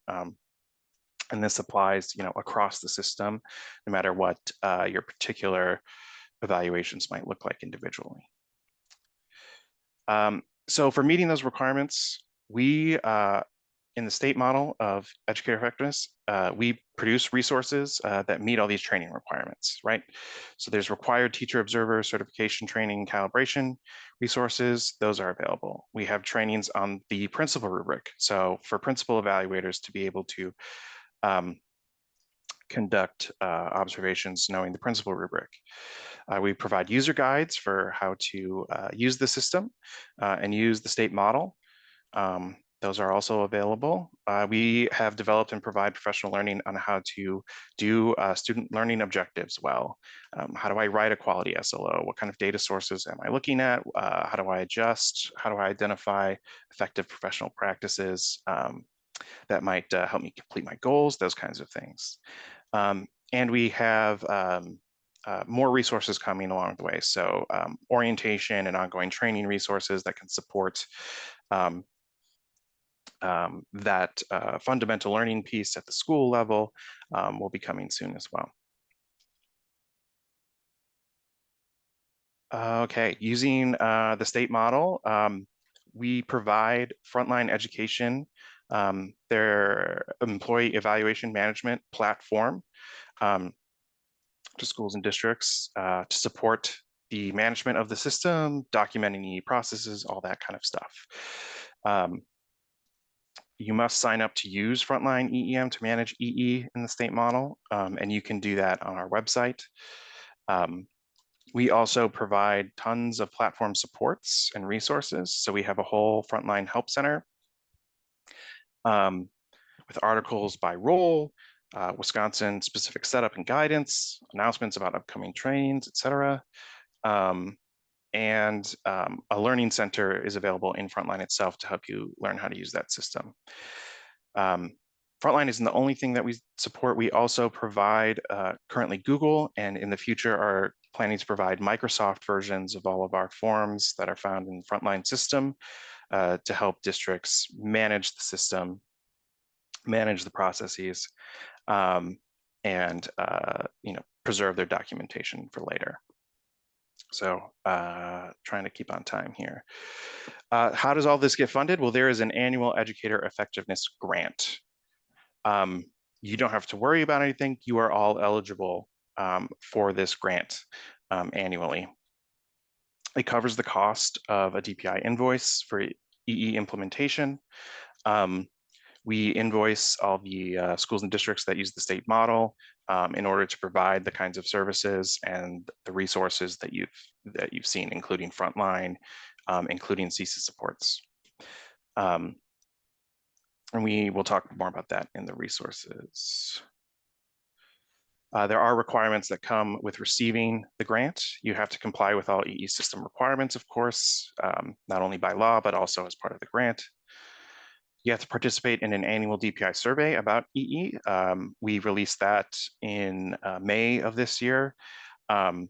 And this applies, across the system, no matter what your particular evaluations might look like individually. So for meeting those requirements, we, in the state model of educator effectiveness, we produce resources that meet all these training requirements, right? So there's required teacher observer certification training calibration resources. Those are available. We have trainings on the principal rubric. So for principal evaluators to be able to conduct observations knowing the principal rubric. We provide user guides for how to use the system and use the state model. Those are also available. We have developed and provide professional learning on how to do student learning objectives well. How do I write a quality SLO? What kind of data sources am I looking at? How do I adjust? How do I identify effective professional practices that might help me complete my goals? Those kinds of things. And we have more resources coming along the way. So orientation and ongoing training resources that can support that fundamental learning piece at the school level will be coming soon as well. Okay, using the state model, we provide frontline education, their employee evaluation management platform to schools and districts to support the management of the system, documenting EE processes, all that kind of stuff. You must sign up to use Frontline EEM to manage EE in the state model, and you can do that on our website. We also provide tons of platform supports and resources. So we have a whole Frontline Help Center with articles by role, Wisconsin specific setup and guidance, announcements about upcoming trainings, etc. And a learning center is available in Frontline itself to help you learn how to use that system. Frontline isn't the only thing that we support. We also provide currently Google, and in the future are planning to provide Microsoft versions of all of our forms that are found in the Frontline system to help districts manage the system, manage the processes, and preserve their documentation for later. So trying to keep on time here. How does all this get funded? Well, there is an annual educator effectiveness grant. You don't have to worry about anything. You are all eligible for this grant annually. It covers the cost of a DPI invoice for EE implementation. We invoice all the schools and districts that use the state model in order to provide the kinds of services and the resources that you've seen, including Frontline, including CC supports. And we will talk more about that in the resources. There are requirements that come with receiving the grant. You have to comply with all EE system requirements, of course, not only by law, but also as part of the grant. You have to participate in an annual DPI survey about EE. We released that in May of this year. And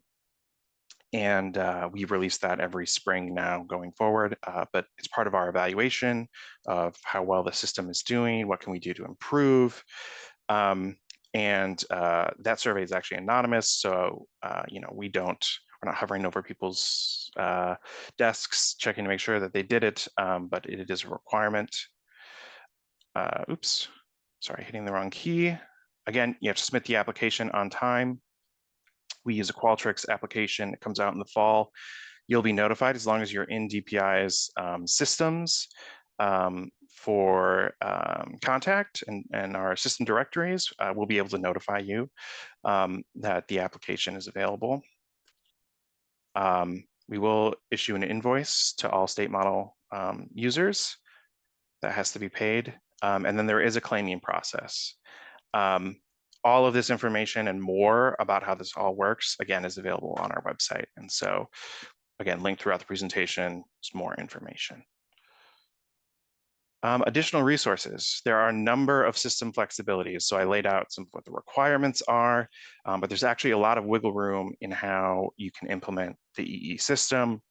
we release that every spring now going forward, but it's part of our evaluation of how well the system is doing, what can we do to improve. And that survey is actually anonymous, so we're not hovering over people's desks checking to make sure that they did it, but it is a requirement. Oops, sorry, hitting the wrong key. Again, you have to submit the application on time. We use a Qualtrics application. It comes out in the fall. You'll be notified as long as you're in DPI's systems for contact and our system directories. We'll be able to notify you that the application is available. We will issue an invoice to all state model users that has to be paid. And then there is a claiming process. All of this information and more about how this all works, again, is available on our website. And so, again, linked throughout the presentation is more information. Additional resources. There are a number of system flexibilities. So I laid out some of what the requirements are, but there's actually a lot of wiggle room in how you can implement the EE system.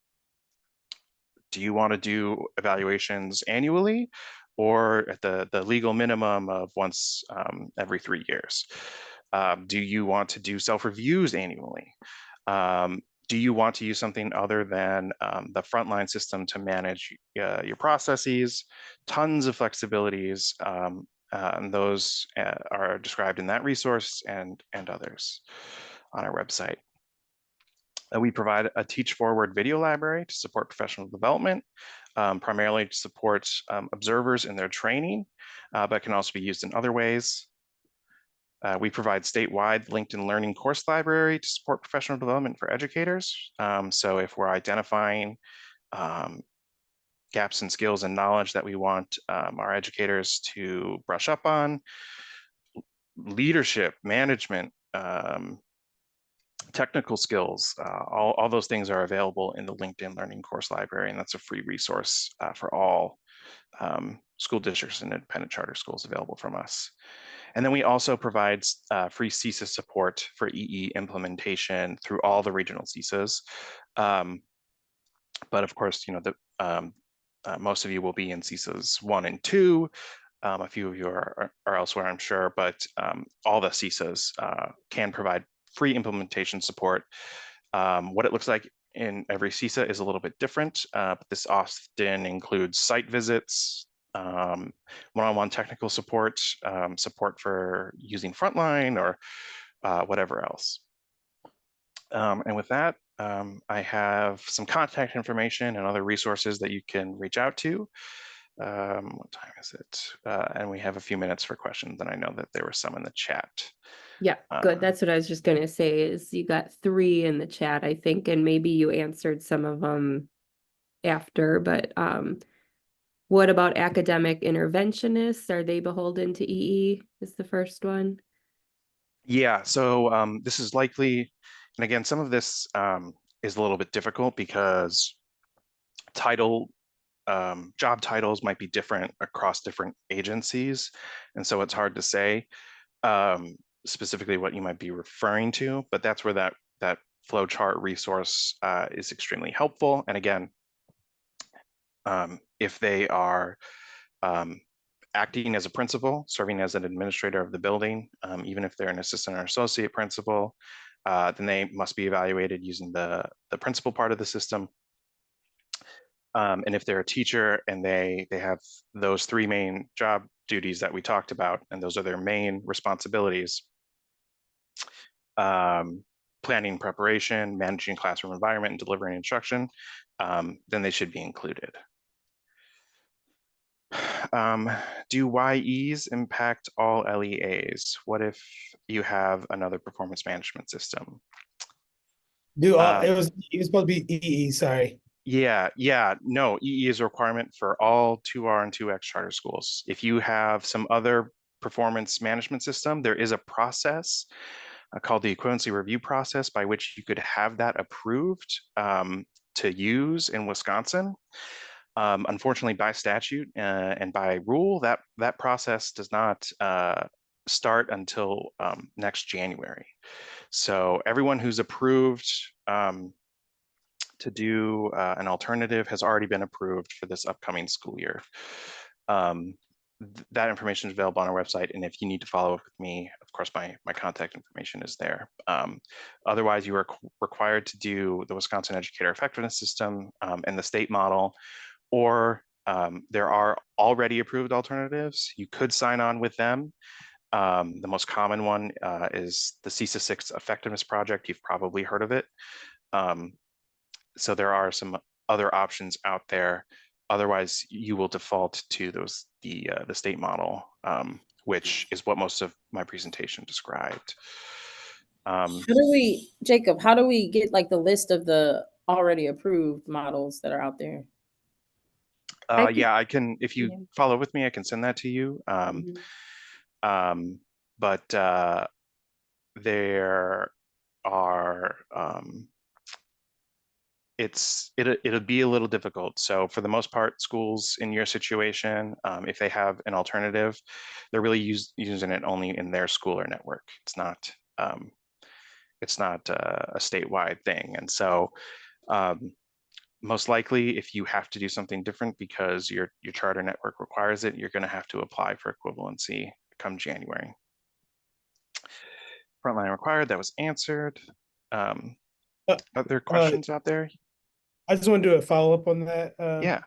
Do you want to do evaluations annually, or at the legal minimum of once every 3 years? Do you want to do self-reviews annually? do you want to use something other than the frontline system to manage your processes? Tons of flexibilities, and those are described in that resource and others on our website. We provide a Teach Forward video library to support professional development, primarily to support observers in their training, but can also be used in other ways. We provide statewide LinkedIn Learning course library to support professional development for educators. So if we're identifying gaps in skills and knowledge that we want our educators to brush up on, leadership, management, technical skills, all those things are available in the LinkedIn Learning course library, and that's a free resource for all school districts and independent charter schools available from us. And then we also provide free CISA support for EE implementation through all the regional CISAs. But of course, you know, most of you will be in CISAs 1 and 2. A few of you are elsewhere, I'm sure, but all the CISAs can provide free implementation support. What it looks like in every CISA is a little bit different, but this often includes site visits, one-on-one technical support, support for using Frontline or whatever else. And with that, I have some contact information and other resources that you can reach out to. What time is it? And we have a few minutes for questions, and I know that there were some in the chat. Yeah, good. That's what I was just going to say is you got 3 in the chat, I think, and maybe you answered some of them after, but what about academic interventionists? Are they beholden to EE is the first one? Yeah, so this is likely, and again, some of this is a little bit difficult because job titles might be different across different agencies. And so it's hard to say specifically what you might be referring to, but that's where that flowchart resource is extremely helpful. And again, if they are acting as a principal, serving as an administrator of the building, even if they're an assistant or associate principal, then they must be evaluated using the principal part of the system. And if they're a teacher and they have those 3 main job duties that we talked about, and those are their main responsibilities, planning, preparation, managing classroom environment, and delivering instruction, then they should be included. Do YEs impact all LEAs? What if you have another performance management system? It was supposed to be EE, sorry. Yeah, no, EE is a requirement for all 2R and 2X charter schools. If you have some other performance management system, there is a process called the equivalency review process by which you could have that approved to use in Wisconsin. Unfortunately, by statute and by rule, that process does not start until next January. So everyone who's approved to do an alternative has already been approved for this upcoming school year. That information is available on our website, and if you need to follow up with me, of course, my contact information is there. Otherwise, you are required to do the Wisconsin Educator Effectiveness System and the state model, or there are already approved alternatives. You could sign on with them. The most common one is the CISA 6 Effectiveness Project. You've probably heard of it. So there are some other options out there. Otherwise, you will default to the state model, which is what most of my presentation described. Jacob, how do we get like the list of the already approved models that are out there? Yeah, I can, if you follow with me, I can send that to you. But there are, it'll be a little difficult. So for the most part, schools in your situation, if they have an alternative, they're really using it only in their school or network. It's not a statewide thing. And so most likely, if you have to do something different because your charter network requires it, you're going to have to apply for equivalency come January. Frontline required, that was answered. Other questions out there? I just want to do a follow-up on that. Yeah.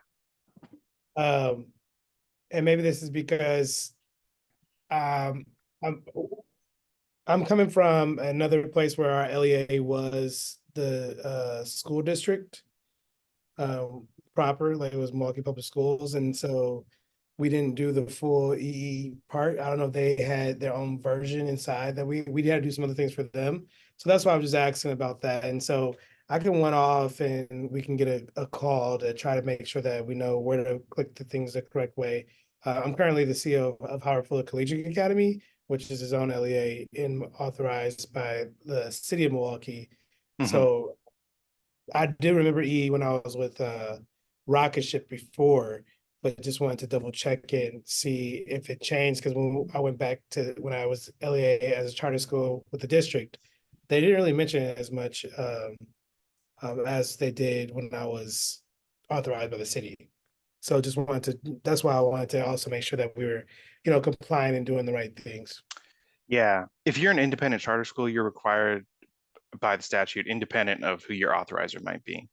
And maybe this is because I'm coming from another place where our LEA was the school district proper, like it was Milwaukee Public Schools, and so we didn't do the full EE part. I don't know if they had their own version inside that we had to do some other things for them. So that's why I was just asking about that. And so I can one off and we can get a call to try to make sure that we know where to click the things the correct way. I'm currently the CEO of Howard Fuller Collegiate Academy, which is his own LEA and authorized by the city of Milwaukee. So I did remember EE when I was with Rocket Ship before, but just wanted to double check it and see if it changed. Because when I went back to when I was LEA as a charter school with the district, they didn't really mention it as much as they did when I was authorized by the city. So just wanted to, that's why I wanted to also make sure that we were, complying and doing the right things. Yeah. If you're an independent charter school, you're required by the statute, independent of who your authorizer might be.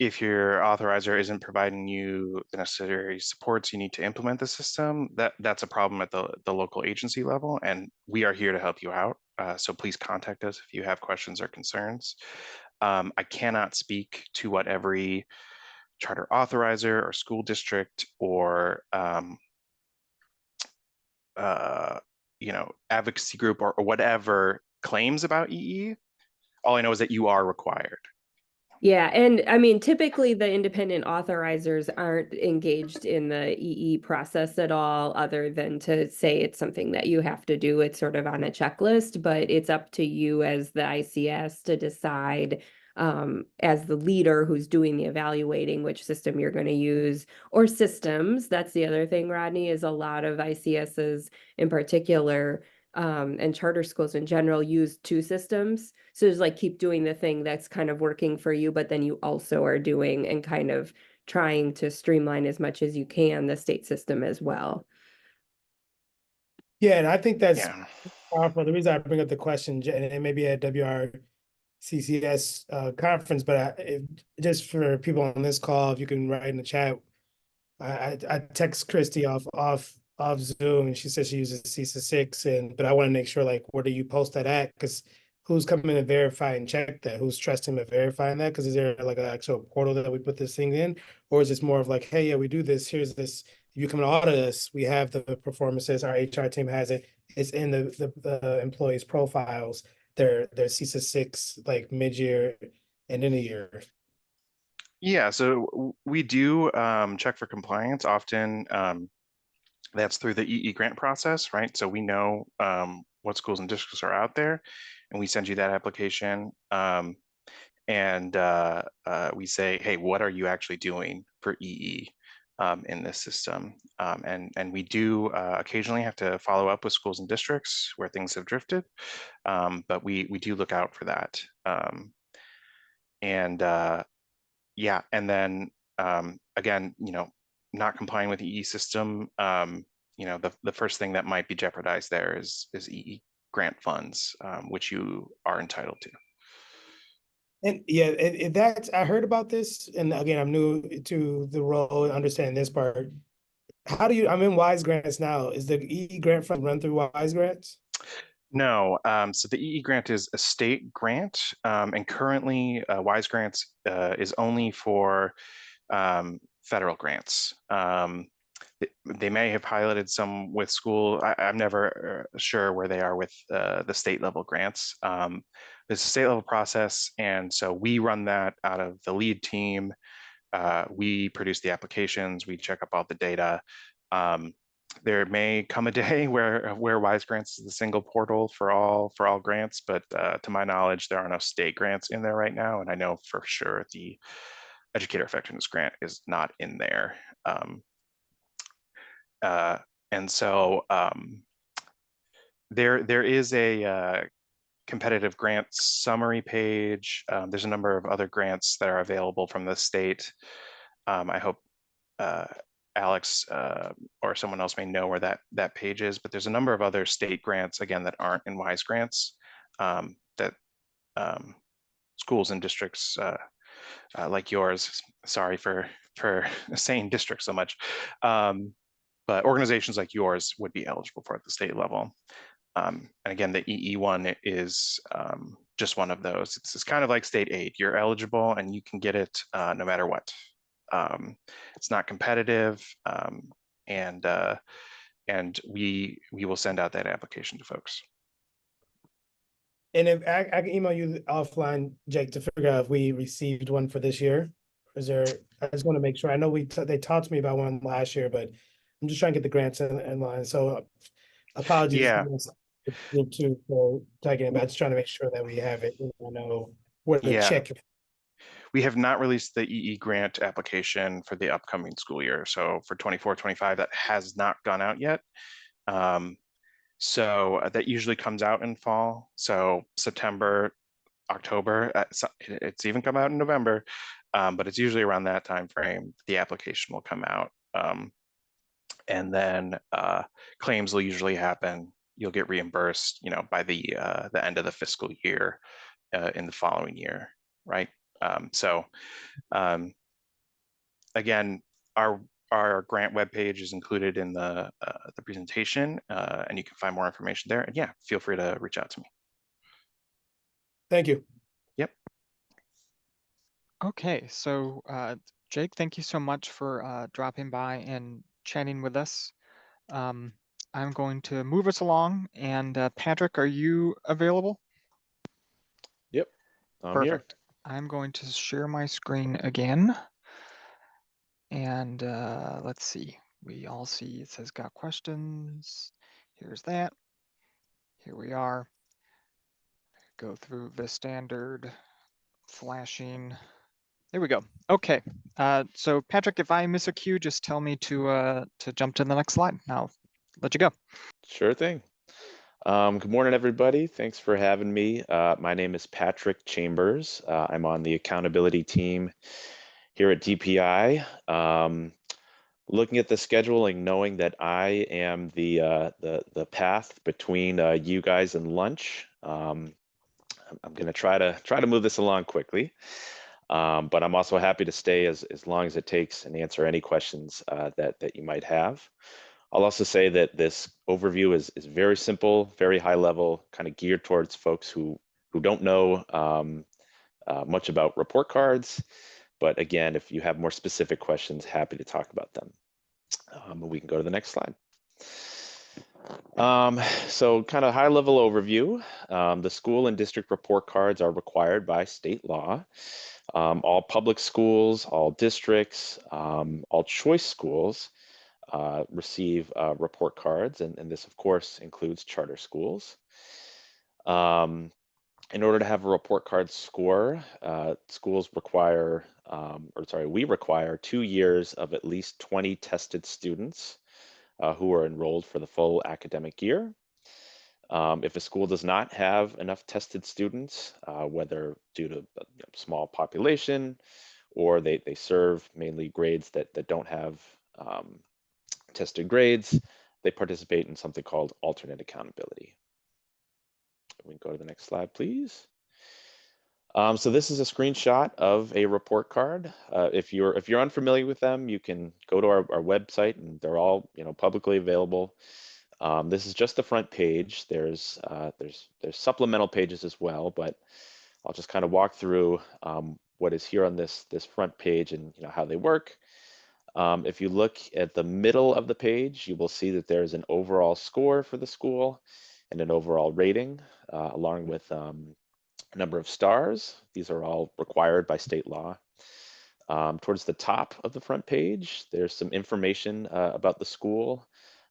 If your authorizer isn't providing you the necessary supports you need to implement the system, that's a problem at the local agency level, and we are here to help you out. So please contact us if you have questions or concerns. I cannot speak to what every charter authorizer or school district or advocacy group or whatever claims about EE. All I know is that you are required. Yeah, and I mean, typically the independent authorizers aren't engaged in the EE process at all, other than to say it's something that you have to do. It's sort of on a checklist, but it's up to you as the ICS to decide, as the leader who's doing the evaluating, which system you're going to use, or systems. That's the other thing, Rodney, is a lot of ICSs in particular, and charter schools in general use two systems. So just like keep doing the thing that's kind of working for you, but then you also are doing and kind of trying to streamline as much as you can the state system as well. Yeah, and I think that's powerful. The reason I bring up the question, and it may be at WRCCS conference, but just for people on this call, if you can write in the chat, I text Christy off Zoom, and she says she uses CISA 6, but I want to make sure, like, where do you post that at? Because who's coming to verify and check that? Who's trusting to verifying that? Because is there like an actual portal that we put this thing in, or is this more of like, hey, yeah, we do this. Here's this. If you come to audit us, we have the performances. Our HR team has it. It's in the employees' profiles. Their CISA 6 like mid-year and in a year. Yeah, so we do check for compliance often. That's through the EE grant process, right? So we know what schools and districts are out there, and we send you that application. And we say, hey, what are you actually doing for EE in this system? And we do occasionally have to follow up with schools and districts where things have drifted, but we do look out for that. Yeah, and then again, not complying with the EE system, the first thing that might be jeopardized there is EE grant funds, which you are entitled to. And yeah, and that's, I heard about this, and again, I'm new to the role and understand this part. How do you, I'm in WISE grants now. Is the EE grant fund run through WISE grants? No, so the EE grant is a state grant, and currently WISE grants is only for federal grants. They may have piloted some with school. I'm never sure where they are with the state level grants. It's a state level process, and so we run that out of the lead team. We produce the applications, we check up all the data. There may come a day where WISE grants is the single portal for all grants, but to my knowledge, there are no state grants in there right now, and I know for sure the Educator Effectiveness Grant is not in there. And so there is a competitive grant summary page. There's a number of other grants that are available from the state. I hope Alex or someone else may know where that page is, but there's a number of other state grants, again, that aren't in WISE grants that schools and districts like yours. Sorry for saying district so much. But organizations like yours would be eligible for it at the state level. And again, the EE one is just one of those. It's kind of like state aid. You're eligible and you can get it no matter what. It's not competitive, and we will send out that application to folks. And if I can email you offline, Jake, to figure out if we received one for this year. Is there? I just want to make sure. I know they talked to me about one last year, but I'm just trying to get the grants in line. So apologies. Yeah. Group 2 for tagging it, but just trying to make sure that we have it. I know where to check. We have not released the EE grant application for the upcoming school year. So for 24-25, that has not gone out yet. So that usually comes out in fall. So September, October, it's even come out in November, but it's usually around that time frame the application will come out. And then claims will usually happen. You'll get reimbursed, by the end of the fiscal year in the following year, right? Again, our grant webpage is included in the presentation, and you can find more information there. And yeah, feel free to reach out to me. Thank you. Yep. Okay, so Jake, thank you so much for dropping by and chatting with us. I'm going to move us along, and Patrick, are you available? Yep, I'm Perfect. Here. I'm going to share my screen again. And let's see, we all see it says got questions. Here's that. Here we are. Go through the standard flashing. There we go. Okay. So Patrick, if I miss a cue, just tell me to jump to the next slide. I'll let you go. Sure thing. Good morning, everybody. Thanks for having me. My name is Patrick Chambers. I'm on the accountability team here at DPI. Looking at the scheduling, knowing that I am the path between you guys and lunch, I'm going to try to move this along quickly. But I'm also happy to stay as long as it takes and answer any questions that you might have. I'll also say that this overview is very simple, very high level, kind of geared towards folks who don't know much about report cards. But again, if you have more specific questions, happy to talk about them. We can go to the next slide. So kind of high level overview. The school and district report cards are required by state law. All public schools, all districts, all choice schools receive report cards, and this of course includes charter schools. In order to have a report card score, schools require, we require 2 years of at least 20 tested students who are enrolled for the full academic year. If a school does not have enough tested students, whether due to small population or they serve mainly grades that don't have tested grades, they participate in something called alternate accountability. We can go to the next slide, please. So this is a screenshot of a report card. If you're unfamiliar with them, you can go to our website, and they're all publicly available. This is just the front page. There's supplemental pages as well, but I'll just kind of walk through what is here on this front page and how they work. If you look at the middle of the page, you will see that there's an overall score for the school and an overall rating, along with number of stars. These are all required by state law. Towards the top of the front page, there's some information about the school,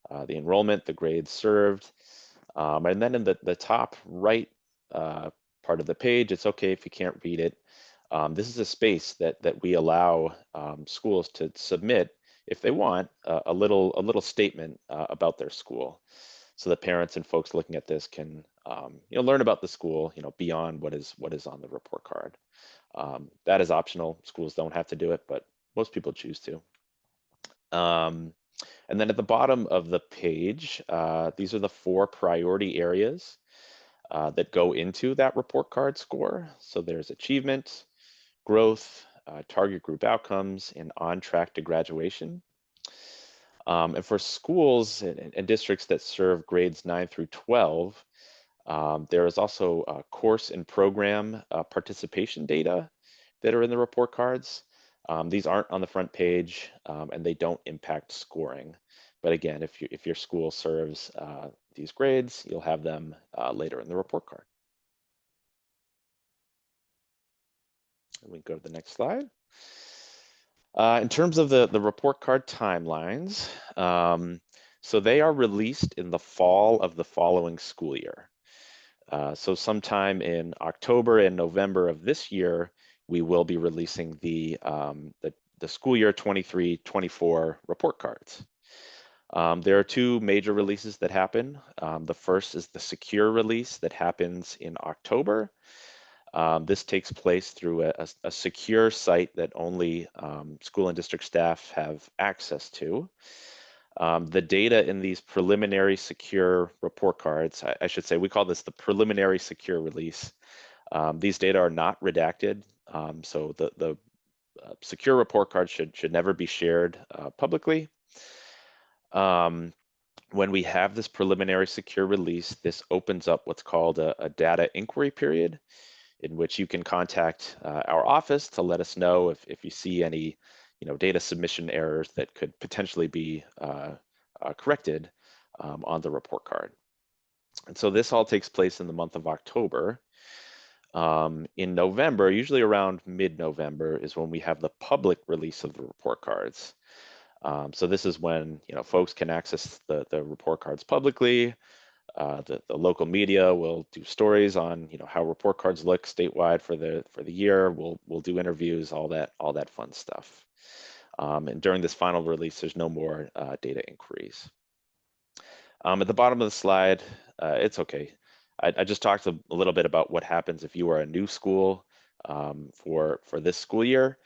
the enrollment, the grades served. And then in the top right part of the page, it's okay if you can't read it. This is a space that we allow schools to submit, if they want, a little statement about their school, so that parents and folks looking at this can learn about the school beyond what is on the report card. That is optional. Schools don't have to do it, but most people choose to. And then at the bottom of the page, these are the 4 priority areas that go into that report card score. So there's achievement, growth, target group outcomes, and on track to graduation. And for schools and districts that serve grades 9 through 12, there is also course and program participation data that are in the report cards. These aren't on the front page, and they don't impact scoring. But again, if your school serves these grades, you'll have them later in the report card. And we can go to the next slide. In terms of the report card timelines, so they are released in the fall of the following school year. So sometime in October and November of this year, we will be releasing the school year 23-24 report cards. There are two major releases that happen. The first is the secure release that happens in October. This takes place through a secure site that only school and district staff have access to. The data in these preliminary secure report cards, I should say, we call this the preliminary secure release. These data are not redacted, so the secure report card should never be shared publicly. When we have this preliminary secure release, this opens up what's called a data inquiry period, in which you can contact our office to let us know if you see any data submission errors that could potentially be corrected on the report card. And so this all takes place in the month of October. In November, usually around mid-November, is when we have the public release of the report cards. So this is when folks can access the report cards publicly. The local media will do stories on how report cards look statewide for the year. We'll do interviews, all that fun stuff. And during this final release, there's no more data inquiries. At the bottom of the slide, it's okay. I just talked a little bit about what happens if you are a new school for this school year.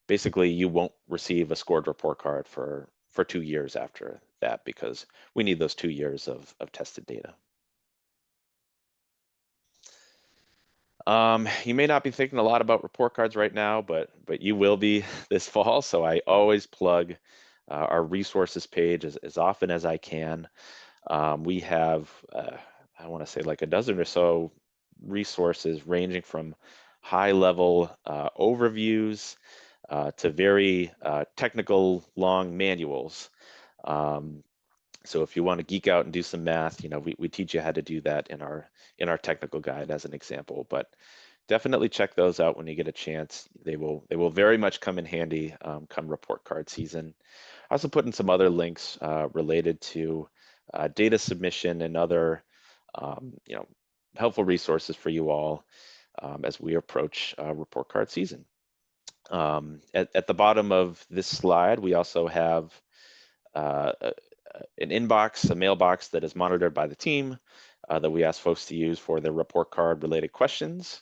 Basically, you won't receive a scored report card for 2 years after that, because we need those 2 years of tested data. You may not be thinking a lot about report cards right now, but you will be this fall. So I always plug our resources page as often as I can. We have, I want to say, like a dozen or so resources ranging from high-level overviews to very technical long manuals. So if you want to geek out and do some math, we teach you how to do that in our technical guide as an example. But definitely check those out when you get a chance. They will very much come in handy come report card season. I also put in some other links related to data submission and other helpful resources for you all as we approach report card season. At the bottom of this slide, we also have an inbox, a mailbox that is monitored by the team that we ask folks to use for their report card related questions.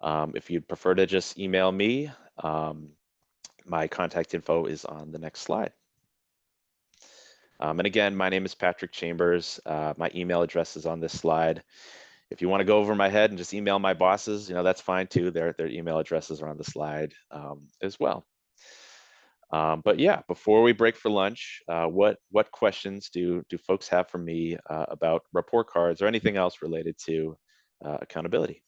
If you'd prefer to just email me, my contact info is on the next slide. And again, my name is Patrick Chambers. My email address is on this slide. If you want to go over my head and just email my bosses, that's fine too. Their email addresses are on the slide as well. But yeah, before we break for lunch, what questions do folks have for me about report cards or anything else related to accountability?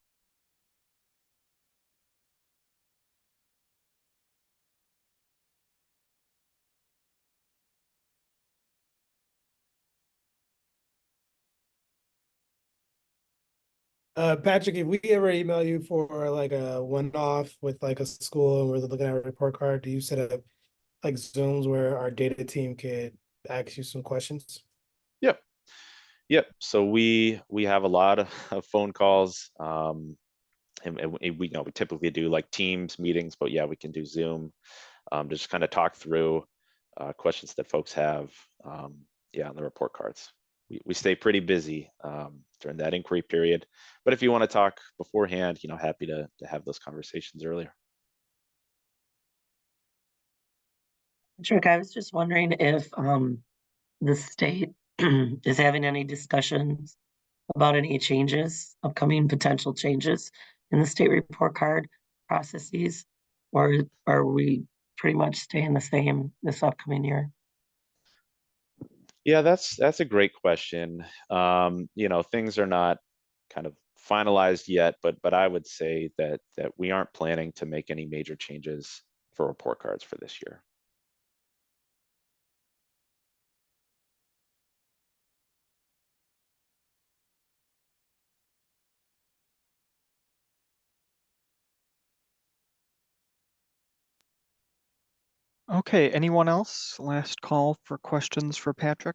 Patrick, if we ever email you for like a one-off with like a school and we're looking at a report card, do you set up like Zooms where our data team could ask you some questions? Yep. So we have a lot of phone calls, and we typically do like Teams meetings, but yeah, we can do Zoom to just kind of talk through questions that folks have, on the report cards. We stay pretty busy during that inquiry period, but if you want to talk beforehand, happy to have those conversations earlier. Patrick, I was just wondering if the state is having any discussions about any changes, upcoming potential changes in the state report card processes? Or are we pretty much staying the same this upcoming year? Yeah, that's a great question. You know, things are not kind of finalized yet, but I would say that we aren't planning to make any major changes for report cards for this year. Okay, anyone else? Last call for questions for Patrick.